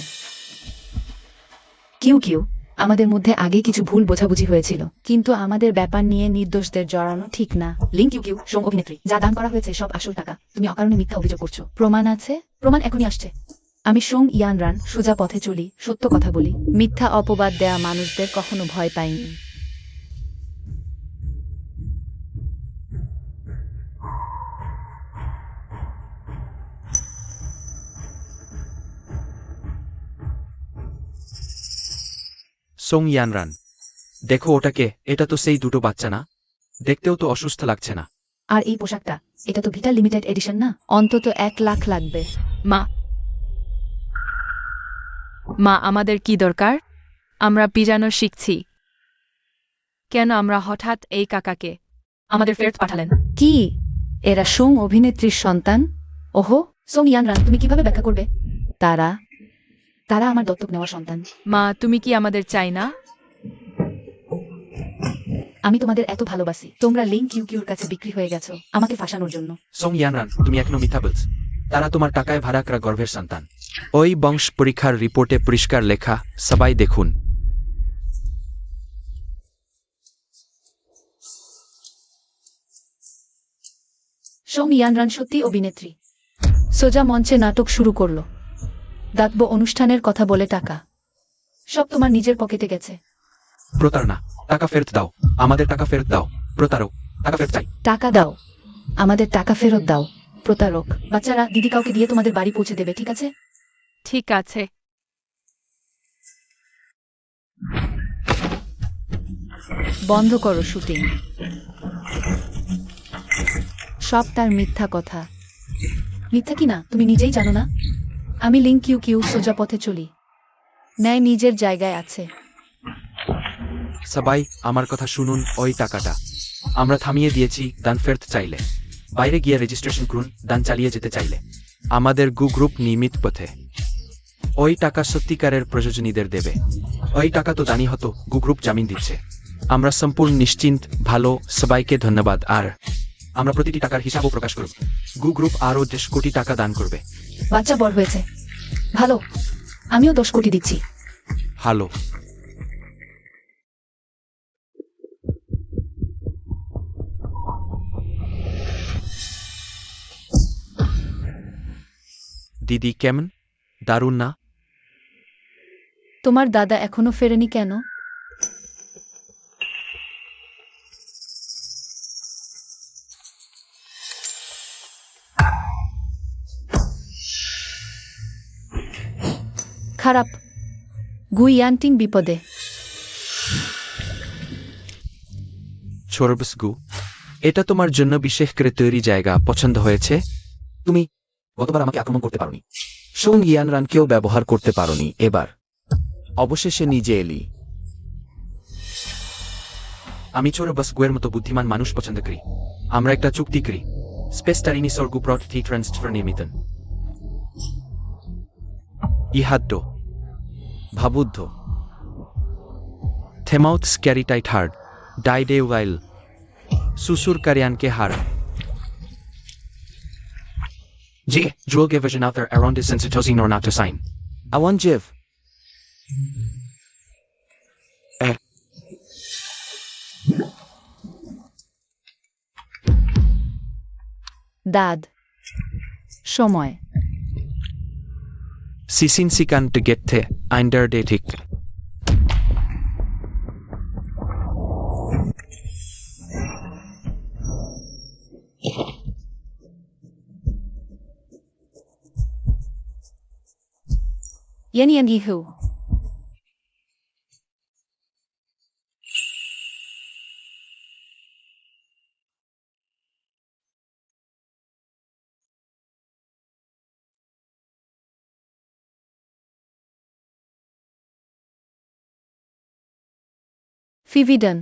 কিউ কিউ, আমাদের মধ্যে আগে কিছু ভুল বোঝাবুঝি হয়েছিল। কিন্তু আমাদের ব্যাপার নিয়ে নির্দোষদের জড়ানো ঠিক না। লিং কিউ কিউ, সং অভিনেত্রী, যা দান করা হয়েছে সব আসল টাকা। তুমি অকারণে মিথ্যা অভিযোগ করছো। প্রমাণ আছে? প্রমাণ এখনই আসছে। আমি সং ইয়ানরান, সোজা পথে চলি, সত্য কথা বলি। মিথ্যা অপবাদ দেয়া মানুষদের কখনো ভয় পাইনি। সোং ইয়ানরান, দেখো ওটাকে, এটা তো সেই দুটো বাচ্চা না? দেখতেও তো অসুস্থ লাগছে না। আর এই পোশাকটা, এটা তো ভিটা লিমিটেড এডিশন না? অন্তত 1 লাখ লাগবে। মা, আমাদের কি দরকার? আমরা পিজানো শিখছি। কেন আমরা হঠাৎ এই কাকাকে আমাদের ফেরত পাঠালেন? কি এরা সোং অভিনেত্রীর সন্তান? ওহো, সং ইয়ানরান, তুমি কিভাবে ব্যাখ্যা করবে? তারা তারা আমার দত্তক নেওয়া সন্তান। মা, তুমি কি আমাদের চাই না? আমি তোমাদের এত ভালোবাসি, তোমরা লিং কিউ কিউর কাছে বিক্রি হয়ে গেছো আমাকে ফাঁসানোর জন্য। সোং ইয়ানরান, তুমি এখনো মিথ্যা বলছ। তারা তোমার টাকায় ভাড়া করা গর্ভের সন্তান। ওই বংশ পরীক্ষার রিপোর্টে পরিষ্কার লেখা, সবাই দেখুন। সং ইয়ানরান সত্যি অভিনেত্রী। সোজা মঞ্চে নাটক শুরু করলো। ডাকব অনুষ্ঠানের কথা বলে টাকা সব তোমার নিজের পকেটে গেছে। প্রতারণা, টাকা ফেরত দাও, আমাদের টাকা ফেরত দাও। প্রতারক, টাকা ফেরত চাই। টাকা দাও, আমাদের টাকা ফেরত দাও। প্রতারক। বাচ্চারা, দিদি কাউকে দিয়ে তোমাদের বাড়ি পৌঁছে দেবে, ঠিক আছে? ঠিক আছে। বন্ধ করো শুটিং। সব তার মিথ্যা কথা। মিথ্যা কি না তুমি নিজেই জানো না? আমি লিং কিউ কিউ, সোজা পথে চলি। ন্যায় নিজের জায়গায় আছে। সবাই আমার কথা শুনুন, ওই টাকাটা আমরা থামিয়ে দিয়েছি দান ফেরত চাইলে। বাইরে গিয়ে রেজিস্ট্রেশন করুন দান চালিয়ে যেতে চাইলে। আমাদের গ্রুপ নিয়মিত পথে। ওই টাকা সত্যিকারের প্রযোজনীদের দেবে। ওই টাকা তো দানি হতো, গ্রুপ জামিন দিচ্ছে। আমরা সম্পূর্ণ নিশ্চিন্ত। ভালো, সবাইকে ধন্যবাদ। আর আমরা প্রতিটি টাকার হিসাবও প্রকাশ করব। গ্রুপ আরও 10 কোটি টাকা দান করবে। বাচ্চা বড় হয়েছে, ভালো। আমিও 10 কোটি দিচ্ছি। ভালো। দিদি কেমন? দারুণ না? তোমার দাদা এখনো ফেরেনি কেন? খারাপ। গুইয়ান্টিং বিপদে। ছোরবসগু, এটা তোমার জন্য বিশেষ করে তৈরি জায়গা পছন্দ হয়েছে? তুমি গতবার আমাকে আক্রমণ করতে পারোনি। সোং ইয়ানরানকেও ব্যবহার করতে পারোনি, এবার অবশেষে নিজে এলি। আমি ছোরবসগুয়ের মতো বুদ্ধিমান মানুষ পছন্দ করি। আমরা একটা চুক্তি করি। স্পেসটারিনি সর্গু প্রতি ট্রান্সফার নির্মিতন। ইহাদ্দ ভাবুদ্ধ থেমাউথ স্ক্যারিটাইট হার্ড ডাইডে ওয়াইল সুসুর কারিয়ানকে হার জি জুলগে ভেজনাউথার অ্যারন্ডিস সেন্সিটোজিং নর নাটো সাইন আওয়ান জেভ দাদ। সময়। সিসিন সিকান টু গেটথে আইন্ডার ডে ঠিক Yenianihu. Fividan.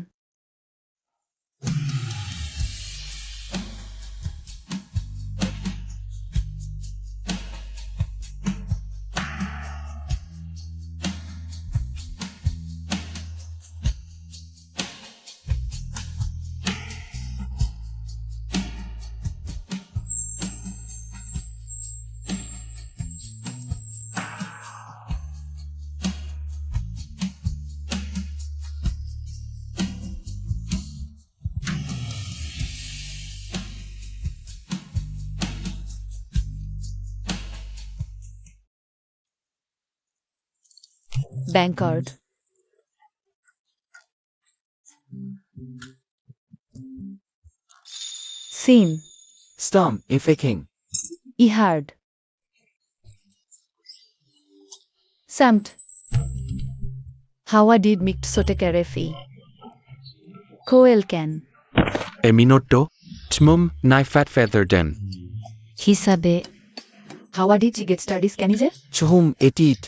Bank card. Sim. Stam, Ifeking. Ihard. Samt. Hawa did mikt sotekerefi. Koelken. এ মিনোটো টমুম নাইফাট ফেদার দেন হিসাবে How did you get studies, Kenije? Chuhum, Etit.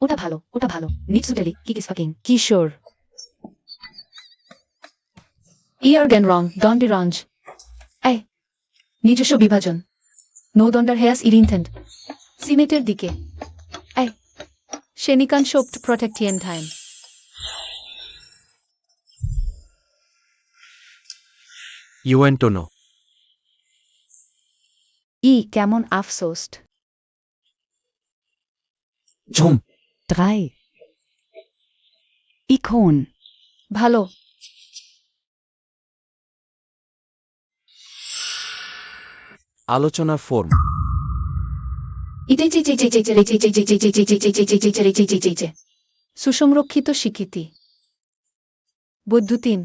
ওটা ভালো। Nitsuteli, kikis fucking. Kishore. Eargen wrong, don't be wrong. এই, নিজস্ব বিভাজন। No donder has irintend. সিমেটের দিকে। এই, Shenikan shopt protectien time. ইউএনটোনো I কেমন আফসোস্ট। Chum. 3 Ikon ভালো। আলোচনার ফর্ম। সুসংরক্ষিত স্বীকৃতি। বৈদ্যুতিন।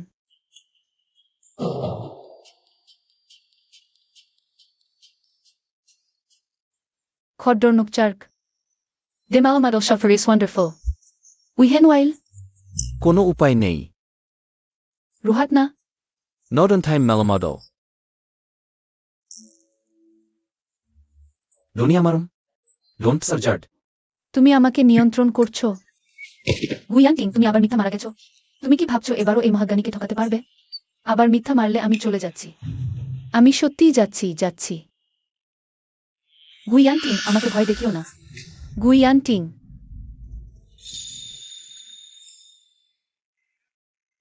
খড্ডর্নকচার্ক। The Malamado shopper is wonderful. Wihenwail, কোনো উপায় নেই। Ruhatna, Northern Time Melamodel. লোনি আমারম লোন সার্জার্ড তুমি আমাকে নিয়ন্ত্রণ করছো। Guyanting, তুমি আবার মিথ্যা মারা গেছো। তুমি কি ভাবছো এবারও এই মহাজ্ঞানীকে ঠকাতে পারবে? আবার মিথ্যা মারলে আমি চলে যাচ্ছি। আমি সত্যিই যাচ্ছি। গুইয়ান্টিং, আমাকে ভয় দেখিও না। গুইয়ান্টিং,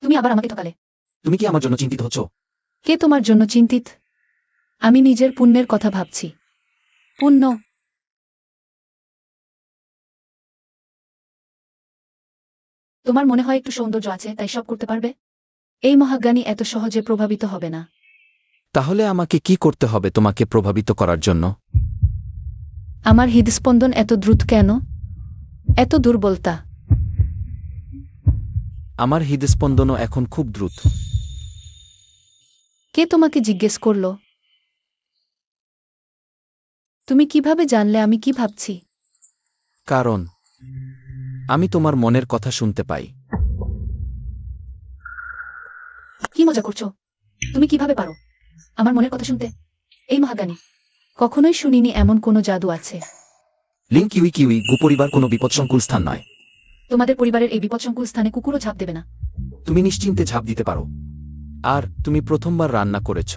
তুমি আবার আমাকে ঠকালে। তুমি কি আমার জন্য চিন্তিত হচ্ছ? কে তোমার জন্য চিন্তিত? আমি নিজের পুণ্যের কথা ভাবছি। পুণ্য? তোমার মনে হয় একটু সৌন্দর্য আছে তাই সব করতে পারবে? এই মহাজ্ঞানী এত সহজে প্রভাবিত হবে না। তাহলে আমাকে কি করতে হবে তোমাকে প্রভাবিত করার জন্য? আমার হৃদস্পন্দন এত দ্রুত কেন? এত দুর্বলতা। আমার হৃদস্পন্দনও এখন খুব দ্রুত। কে তোমাকে জিজ্ঞেস করল? তুমি কিভাবে জানলে আমি কি ভাবছি? কারণ আমি তোমার মনের কথা শুনতে পাই। কি মজা করছো? তুমি কিভাবে পারো আমার মনের কথা শুনতে? এই মহাজ্ঞানী কখনোই শুনিনি এমন কোনো জাদু আছে। লিং কিউই কিউই, গুপরিবার কোনো বিপদসংকুল স্থান নয়। তোমাদের পরিবারের এই বিপদসংকুল স্থানে কুকুরও ঝাঁপ দেবে না। তুমি নিশ্চিন্তে ঝাঁপ দিতে পারো। আর তুমি প্রথমবার রান্না করেছ।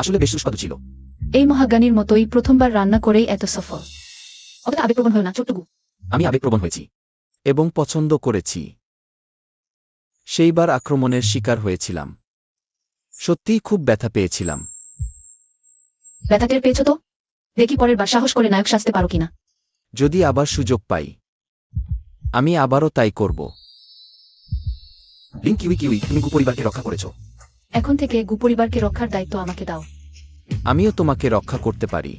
আসলে বেশ সুস্বাদু ছিল। এই মহাজ্ঞানীর মতোই প্রথমবার রান্না করেই এত সফল। অতটা আবেগপ্রবণ হয় না ছোট্টগু। আমি আবেগপ্রবণ হয়েছি। এবং পছন্দ করেছি। সেইবার আক্রমণের শিকার হয়েছিলাম। সত্যিই খুব ব্যথা পেয়েছিলাম। ব্যথা টের পেয়েছো তো? দেখি পরের বার সাহস করে নায়ক সাজতে পারো কিনা। যদি আবার সুযোগ পাই আমি আবারও তাই করব। লিং কিউই কিউই, তুমি গুপরিবারকে রক্ষা করেছো। এখন থেকে গুপরিবারকে রক্ষার দায়িত্ব আমাকে দাও। আমিও তোমাকে রক্ষা করতে পারি।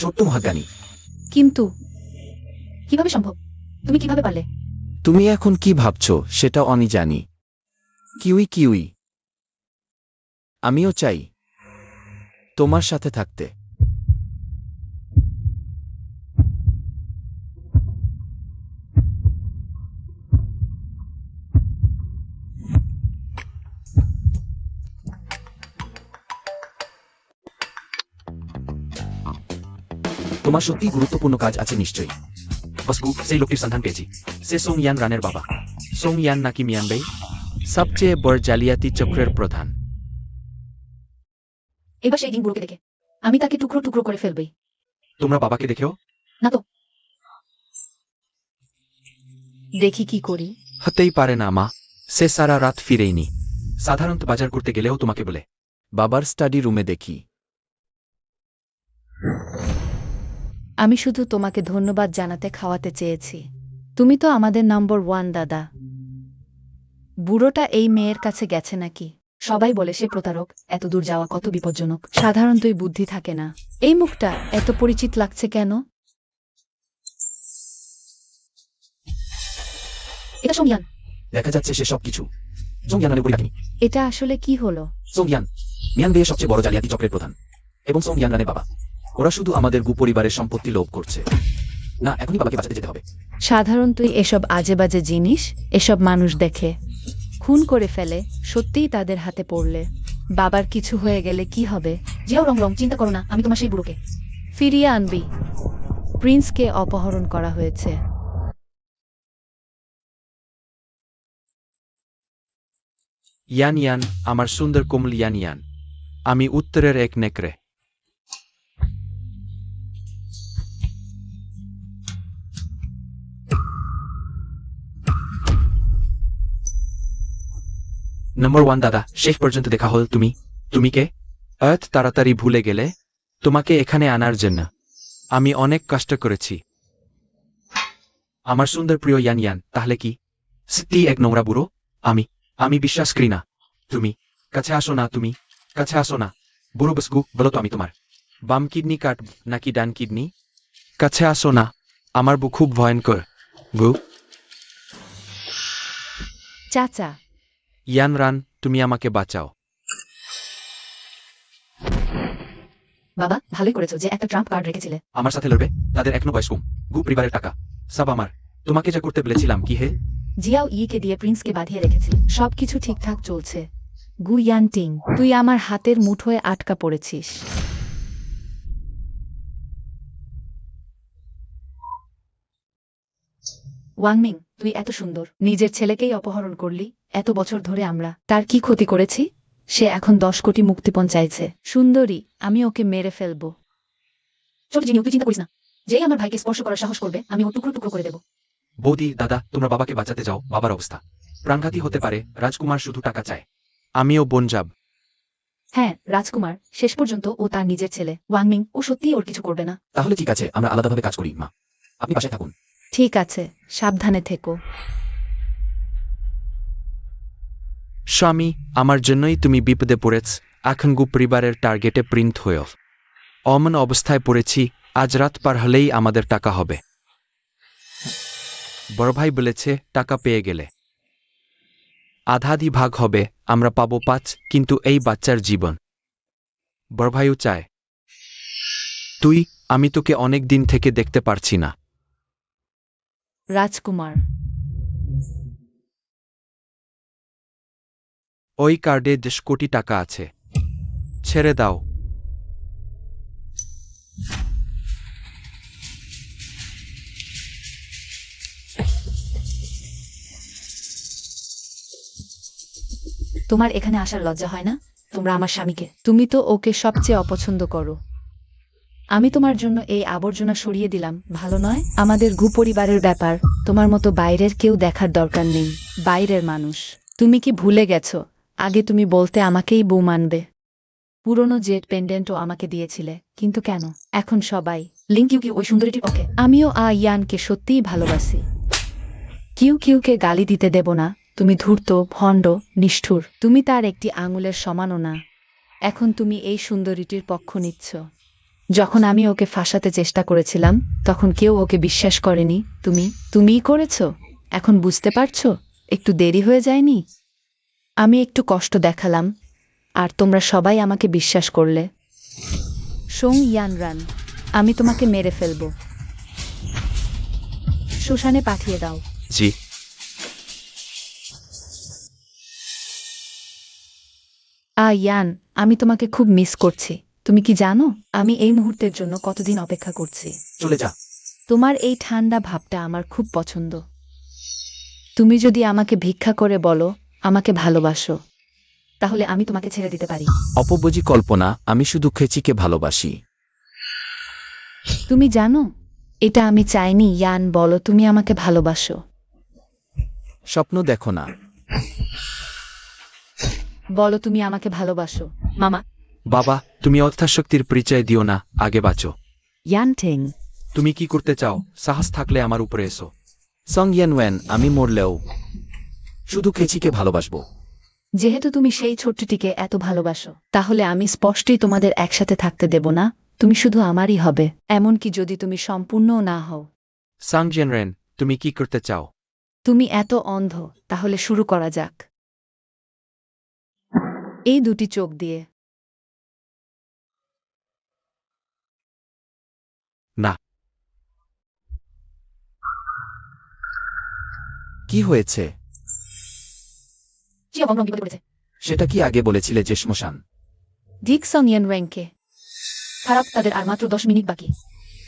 ছোট্ট মহাজ্ঞানী, কিন্তু কিভাবে সম্ভব? তুমি কিভাবে পারলে? তুমি এখন কি ভাবছ সেটা আমি জানি। কিউই কিউই, আমিও চাই তোমার সাথে থাকতে। তোমার সত্যিই গুরুত্বপূর্ণ কাজ আছে নিশ্চয়ই। বসকু, সেই লোকটির সন্ধান পেয়েছি। সে সোং ইয়ান রানের বাবা। সোং ইয়ান নাকি মিয়ানবেই? সবচেয়ে বড় জালিয়াতি চক্রের প্রধান। এবার সেই দিন বুড়োকে দেখে আমি তাকে টুকরো টুকরো করে ফেলবই। তোমরা বাবাকে দেখেও? না তো। দেখি কি করি। হতেই পারে না মা, সে সারা রাত ফিরেইনি। সাধারণত বাজার করতে গেলেও তোমাকে বলে। বাবার স্টাডি রুমে দেখি। আমি শুধু তোমাকে ধন্যবাদ জানাতে খাওয়াতে চেয়েছি। তুমি তো আমাদের নম্বর 1 দাদা। বুড়োটা এই মেয়ের কাছে গেছে নাকি? সবাই বলে সে প্রতারক, এত দূর যাওয়া কত বিপজ্জনক। সাধারণতই বুদ্ধি থাকে না। এই মুখটা এত পরিচিত লাগছে কেন? এটা সোংয়ান। দেখা যাচ্ছে সে সবকিছু। সোং ইয়ান রানের পরিবারকে। এটা আসলে কি হলো? সোং ইয়ান মিয়ানবেইয়ের সবচেয়ে বড় জালিয়াতি চক্রের প্রধান এবং সোং ইয়ান রানের বাবা। ওরা শুধু আমাদের গুপরিবারের সম্পত্তি লোভ করছে। না, এখনই বাবাকে বাঁচাতে যেতে হবে। সাধারণতই এসব আজেবাজে জিনিস এসব মানুষ দেখে, খুন করে ফেলে। সত্যিই তাদের হাতে পড়লে বাবার কিছু হয়ে গেলে কি হবে? জিয়াও রং রং, চিন্তা করো না, আমি তোমার সেই বুড়োকে ফিরিয়ে আনবি। প্রিন্সকে অপহরণ করা হয়েছে। ইয়ান ইয়ান, আমার সুন্দর কোমল ইয়ান ইয়ান, আমি উত্তরের এক নেকড়ে। নম্বর 1 দাদা, শেষ পর্যন্ত দেখা হল। তুমি কে? এত তাড়াতাড়ি ভুলে গেলে? তোমাকে এখানে আনার জন্য আমি অনেক কষ্ট করেছি। আমার সুন্দর প্রিয় ইয়ান ইয়ান, তাহলে কি সত্যি এক নোংরা বুড়ো? আমি বিশ্বাস করি না। তুমি কাছে আসো না, তুমি কাছে আসো না। বুড়ো বসকু, বলো তো আমি তোমার বাম কিডনি কাট নাকি ডান কিডনি? কাছে আসো না, আমার বুক খুব ভয়ঙ্কর। গু চাচা, ইয়ান রান, তুমি আমাকে বাঁচাও। বাবা, ভালোই করেছো যে একটা ট্রাম্প কার্ড রেখেছিলে। আমার সাথে লড়বে? তাদের এখনো বয়স কম। গু পরিবারের টাকা সব আমার। তোমাকে যা করতে বলেছিলাম কি হে? জিয়াও ইকে দিয়ে প্রিন্সকে বাঁধিয়ে রেখেছি। সবকিছু ঠিকঠাক চলছে। গুইয়ান্টিং, তুই আমার হাতের মুঠোয় আটকা পড়েছিস। ওয়াংমিং, তুই এত সুন্দর, নিজের ছেলেকেই অপহরণ করলি। এত বছর ধরে আমরা তার কি ক্ষতি করেছি? সে এখন 10 কোটি মুক্তিপণ চাইছে। সুন্দরী, আমি ওকে মেরে ফেলবো। ছোট জিনিস, তুই চিন্তা করিস না। যেই আমার ভাইকে স্পর্শ করার সাহস করবে, আমি ও টুকরো টুকরো করে দেবো। বৌদি, দাদা, তোমরা বাবাকে বাঁচাতে যাও। বাবার অবস্থা প্রাণঘাতী হতে পারে। রাজকুমার শুধু টাকা চায়। আমিও বনজাব। হ্যাঁ, রাজকুমার, শেষ পর্যন্ত ও তার নিজের ছেলে। ওয়াংমিং, ও সত্যিই ওর কিছু করবে না। তাহলে ঠিক আছে, আমরা আলাদাভাবে কাজ করি। মা, আপনি পাশে থাকুন। ঠিক আছে, সাবধানে থেকো। স্বামী, আমার জন্যই তুমি বিপদে পড়েছ। এখন গু পরিবারের টার্গেটে প্রিন্ট হয়ে অমন অবস্থায় পড়েছি। আজ রাত পার হলেই আমাদের টাকা হবে। বড় ভাই বলেছে টাকা পেয়ে গেলে আধাআধি ভাগ হবে। আমরা পাবো 5, কিন্তু এই বাচ্চার জীবন বড় ভাইও চায়। আমি তোকে অনেক দিন থেকে দেখতে পারছি না। রাজকুমার, ওই কার্ডে 10 কোটি টাকা আছে, ছেড়ে দাও। তোমার এখানে আসার লজ্জা হয় না? তোমরা আমার স্বামীকে। তুমি তো ওকে সবচেয়ে অপছন্দ করো। আমি তোমার জন্য এই আবর্জনা সরিয়ে দিলাম, ভালো নয়? আমাদের গু পরিবারের ব্যাপার তোমার মতো বাইরের কেউ দেখার দরকার নেই। বাইরের মানুষ। তুমি কি ভুলে গেছো আগে তুমি বলতে আমাকেই বউ মানবে? পুরনো জেট পেন্ডেন্টও আমাকে দিয়েছিলে, কিন্তু কেন? এখন সবাই। লিং কিউ কি ওই সুন্দরীটির পক্ষে? আমিও ইয়ানকে সত্যিই ভালোবাসি। কিউকে গালি দিতে দেব না। তুমি ধূর্ত, ভণ্ড, নিষ্ঠুর। তুমি তার একটি আঙুলের সমানও না। এখন তুমি এই সুন্দরীটির পক্ষ নিচ্ছ। যখন আমি ওকে ফাঁসাতে চেষ্টা করেছিলাম, তখন কেউ ওকে বিশ্বাস করেনি। তুমিই করেছ। এখন বুঝতে পারছো? একটু দেরি হয়ে যায়নি? আমি একটু কষ্ট দেখালাম, আর তোমরা সবাই আমাকে বিশ্বাস করলে। সোং ইয়ানরান, আমি তোমাকে মেরে ফেলব। শ্মশানে পাঠিয়ে দাও। জি। ইয়ান, আমি তোমাকে খুব মিস করছি। তুমি কি জানো আমি এই মুহূর্তের জন্য কতদিন অপেক্ষা করছি? চলে যা। তোমার এই ঠান্ডা ভাবটা আমার খুব পছন্দ। তুমি যদি আমাকে ভিক্ষা করে বলো আমাকে ভালোবাসো, তাহলে আমি তোমাকে ছেড়ে দিতে পারি। অপবুঝি কল্পনা, আমি শুধু খেচিকে ভালোবাসি। তুমি জানো এটা আমি চাইনি। ইয়ান, বলো তুমি আমাকে ভালোবাসো। স্বপ্ন দেখো না। বলো তুমি আমাকে ভালোবাসো। মামা, বাবা, তুমি অর্থাশক্তির পরিচয় দিও না, আগে বাঁচো। ইয়ানটিং, তুমি কি করতে চাও? সাহস থাকলে আমার উপরে এসো। সং ইয়ানওয়েন, আমি মরলেও শুধু খেচিকে ভালোবাসবো। যেহেতু তুমি সেই ছোট্টটিকে এত ভালোবাসো, তাহলে আমি স্পষ্টই তোমাদের একসাথে থাকতে দেব না। তুমি শুধু আমারই হবে, এমনকি যদি তুমি সম্পূর্ণও না হও। সাং জেনরেন, তুমি কি করতে চাও? তুমি এত অন্ধ, তাহলে শুরু করা যাক। এই দুটি চোখ দিয়ে। না। কি হয়েছে? জিয়া বংরং বিপদে পড়েছে। সেটা কি আগে বলেছিলে যে শ্মশান? ডিক সং ইয়ান ওয়েংকে। খারাপ, তাদের আর মাত্র 10 মিনিট বাকি।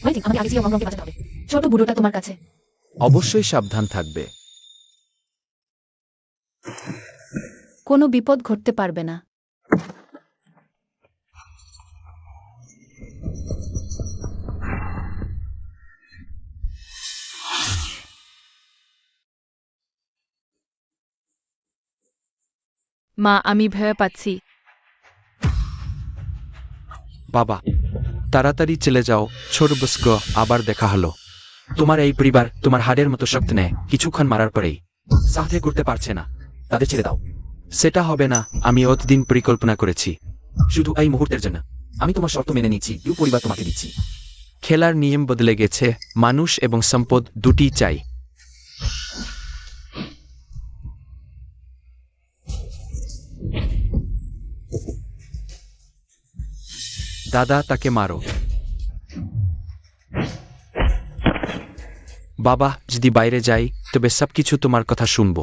ওয়েটিং, আমাকে আগে জিয়া বংরংকে বাঁচাতে হবে। ছোট বুড়োটা তোমার কাছে। অবশ্যই সাবধান থাকবে। কোনো বিপদ ঘটতে পারবে না। মা, আমি ভয় পাচ্ছি। বাবা, তাড়াতাড়ি চলে যাও। ছোট বস্ক, আবার দেখা হলো। তোমার এই পরিবার তোমার হাড়ের মতো শক্ত নেয়, কিছুক্ষণ মারার পরেই সাথে করতে পারছে না। তাদের ছেড়ে দাও। সেটা হবে না। আমি অতদিন পরিকল্পনা করেছি, শুধু এই মুহূর্তের জন্য। আমি তোমার শর্ত মেনে নিচ্ছি, ইউ পরিবার তোমাকে দিচ্ছি। খেলার নিয়ম বদলে গেছে, মানুষ এবং সম্পদ দুটি চাই। দাদা, তাকে মারো। বাবা, যদি বাইরে যাই তবে সবকিছু তোমার কথা শুনবো।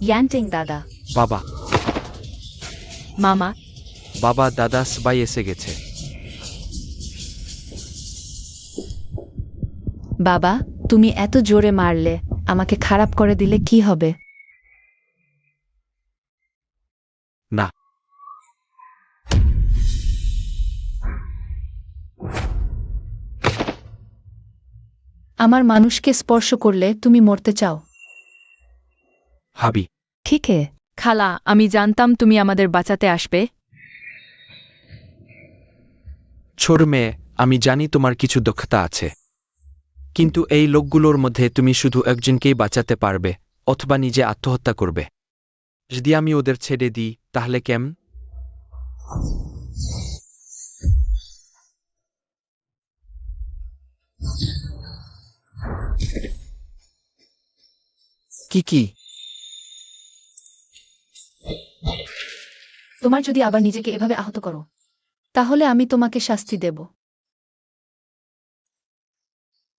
ইয়ানটিং দাদা। বাবা, মামা, বাবা, দাদা, সবাই এসে গেছে। বাবা, তুমি এত জোরে মারলে, আমাকে খারাপ করে দিলে কি হবে? না। আমার মানুষকে স্পর্শ করলে তুমি মরতে চাও? হাবি। ঠিক है। খালা, আমি জানতাম তুমি আমাদের বাঁচাতে আসবে। ছোট মেয়ে, আমি জানি তোমার কিছু দক্ষতা আছে, কিন্তু এই লোকগুলোর মধ্যে তুমি শুধু একজনকেই বাঁচাতে পারবে, অথবা নিজে আত্মহত্যা করবে। যদি আমি ওদের ছেড়ে দিই তাহলে কেমন? কি কি? তোমার যদি আবার নিজেকে এভাবে আহত করো, তাহলে আমি তোমাকে শাস্তি দেব।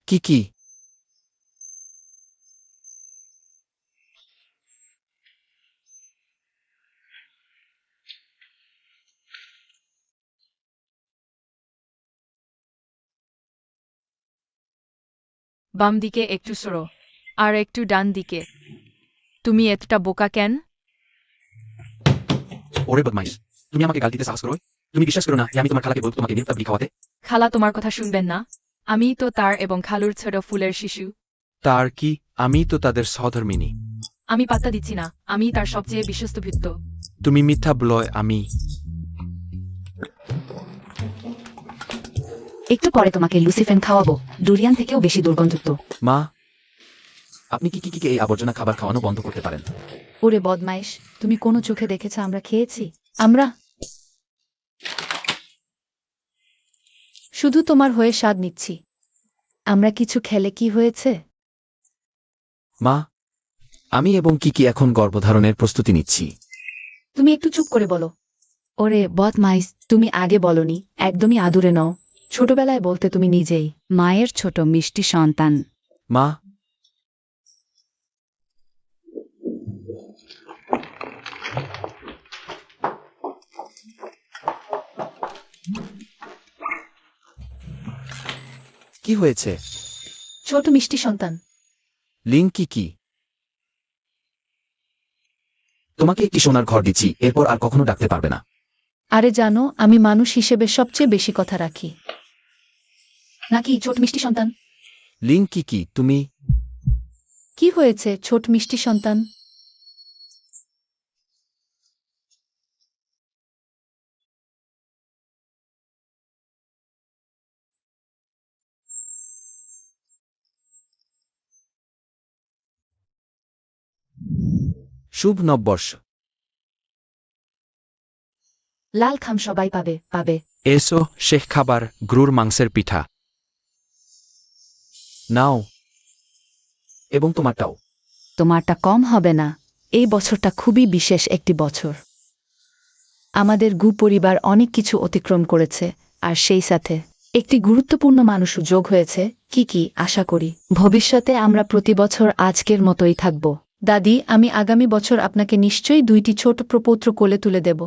কি কি? বাম দিকে একটু সরো, আর একটু ডান দিকে। তুমি এতটা বোকা কেন? ওরে বদমাইশ, তুমি আমাকে গাল দিতে সাহস করো? তুমি বিশ্বাস করো না যে আমি তোমার খালাকে বলবো তোমাকে নির্তাবলি খাওয়াতে? খালা তোমার কথা শুনবেন না। আমি তো তার এবং খালুর ছোট ফুলের শিশু। তার কি? আমি তো তাদের সহধর্মিনী। আমি পাত্তা দিচ্ছি না, আমি তার সবচেয়ে বিশ্বস্ত ভৃত্য। তুমি মিথ্যা বলয়। আমি একটু পরে তোমাকে লুসিফেন খাওয়াবো, ডুরিয়ান থেকেও বেশি দুর্গন্ধযুক্ত। মা, আপনি কি এই আবর্জনা খাবার খাওয়ানো বন্ধ করতে পারেন? ওরে বদমাইশ, তুমি কোনো চোখে দেখেছ আমরা খেয়েছি? আমরা শুধু তোমার হয়ে স্বাদ নিচ্ছি। আমরা কিছু খেলে কি হয়েছে? মা, আমি এবং কি এখন গর্ভধারণের প্রস্তুতি নিচ্ছি। তুমি একটু চুপ করে বলো। ওরে বদমাইশ, তুমি আগে বলনি, একদমই আদুরে নও। ছোটবেলায় বলতে তুমি নিজেই। মায়ের ছোট মিষ্টি সন্তান। মা, কি হয়েছে? ছোট মিষ্টি সন্তান। লিং কি? তোমাকে একটি সোনার ঘর দিচ্ছি, এরপর আর কখনো ডাকতে পারবে না। আরে জানো, আমি মানুষ হিসেবে সবচেয়ে বেশি কথা রাখি। নাকি ছোট মিষ্টি সন্তান? লিং কি তুমি? কি হয়েছে ছোট মিষ্টি সন্তান? শুভ নববর্ষ। লাল খাম সবাই পাবে পাবে। এসো, শেখ খাবার, গরুর মাংসের পিঠা। নাও। এবং তোমারটাও। তোমারটা কম হবে না। এই বছরটা খুবই বিশেষ একটি বছর। আমাদের গু পরিবার অনেক কিছু অতিক্রম করেছে, আর সেই সাথে একটি গুরুত্বপূর্ণ মানুষও যোগ হয়েছে। কি আশা করি ভবিষ্যতে আমরা প্রতি বছর আজকের মতোই থাকব। দাদি, আমি আগামী বছর আপনাকে নিশ্চয়ই 2টি ছোট প্রপৌত্র কোলে তুলে দেব।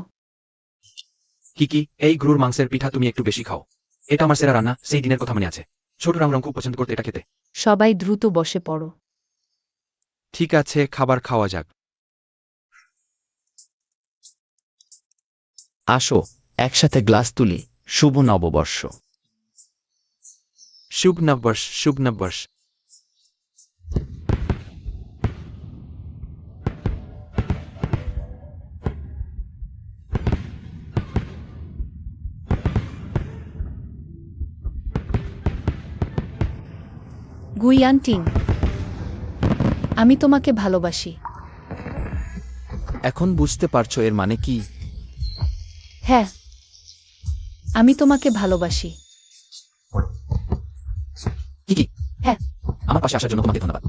কি এই গরুর মাংসের পিঠা তুমি একটু বেশি খাও। এটা আমার সেরা রান্না, সেই দিনের কথা মনে আছে। ছোট রাম খুব পছন্দ করতে এটা খেতে। সবাই দ্রুত বসে পড়ো। ঠিক আছে, খাবার খাওয়া যাক। আসো, একসাথে গ্লাস তুলি। শুভ নববর্ষ। শুভ নববর্ষ, শুভ নববর্ষ। গুইয়ান্টিং, আমি তোমাকে ভালোবাসি। এখন বুঝতে পারছো এর মানে কি? হ্যাঁ, আমি তোমাকে ভালোবাসি। কি হ্যাঁ। আমার পাশে আসার জন্য তোমাকে ধন্যবাদ।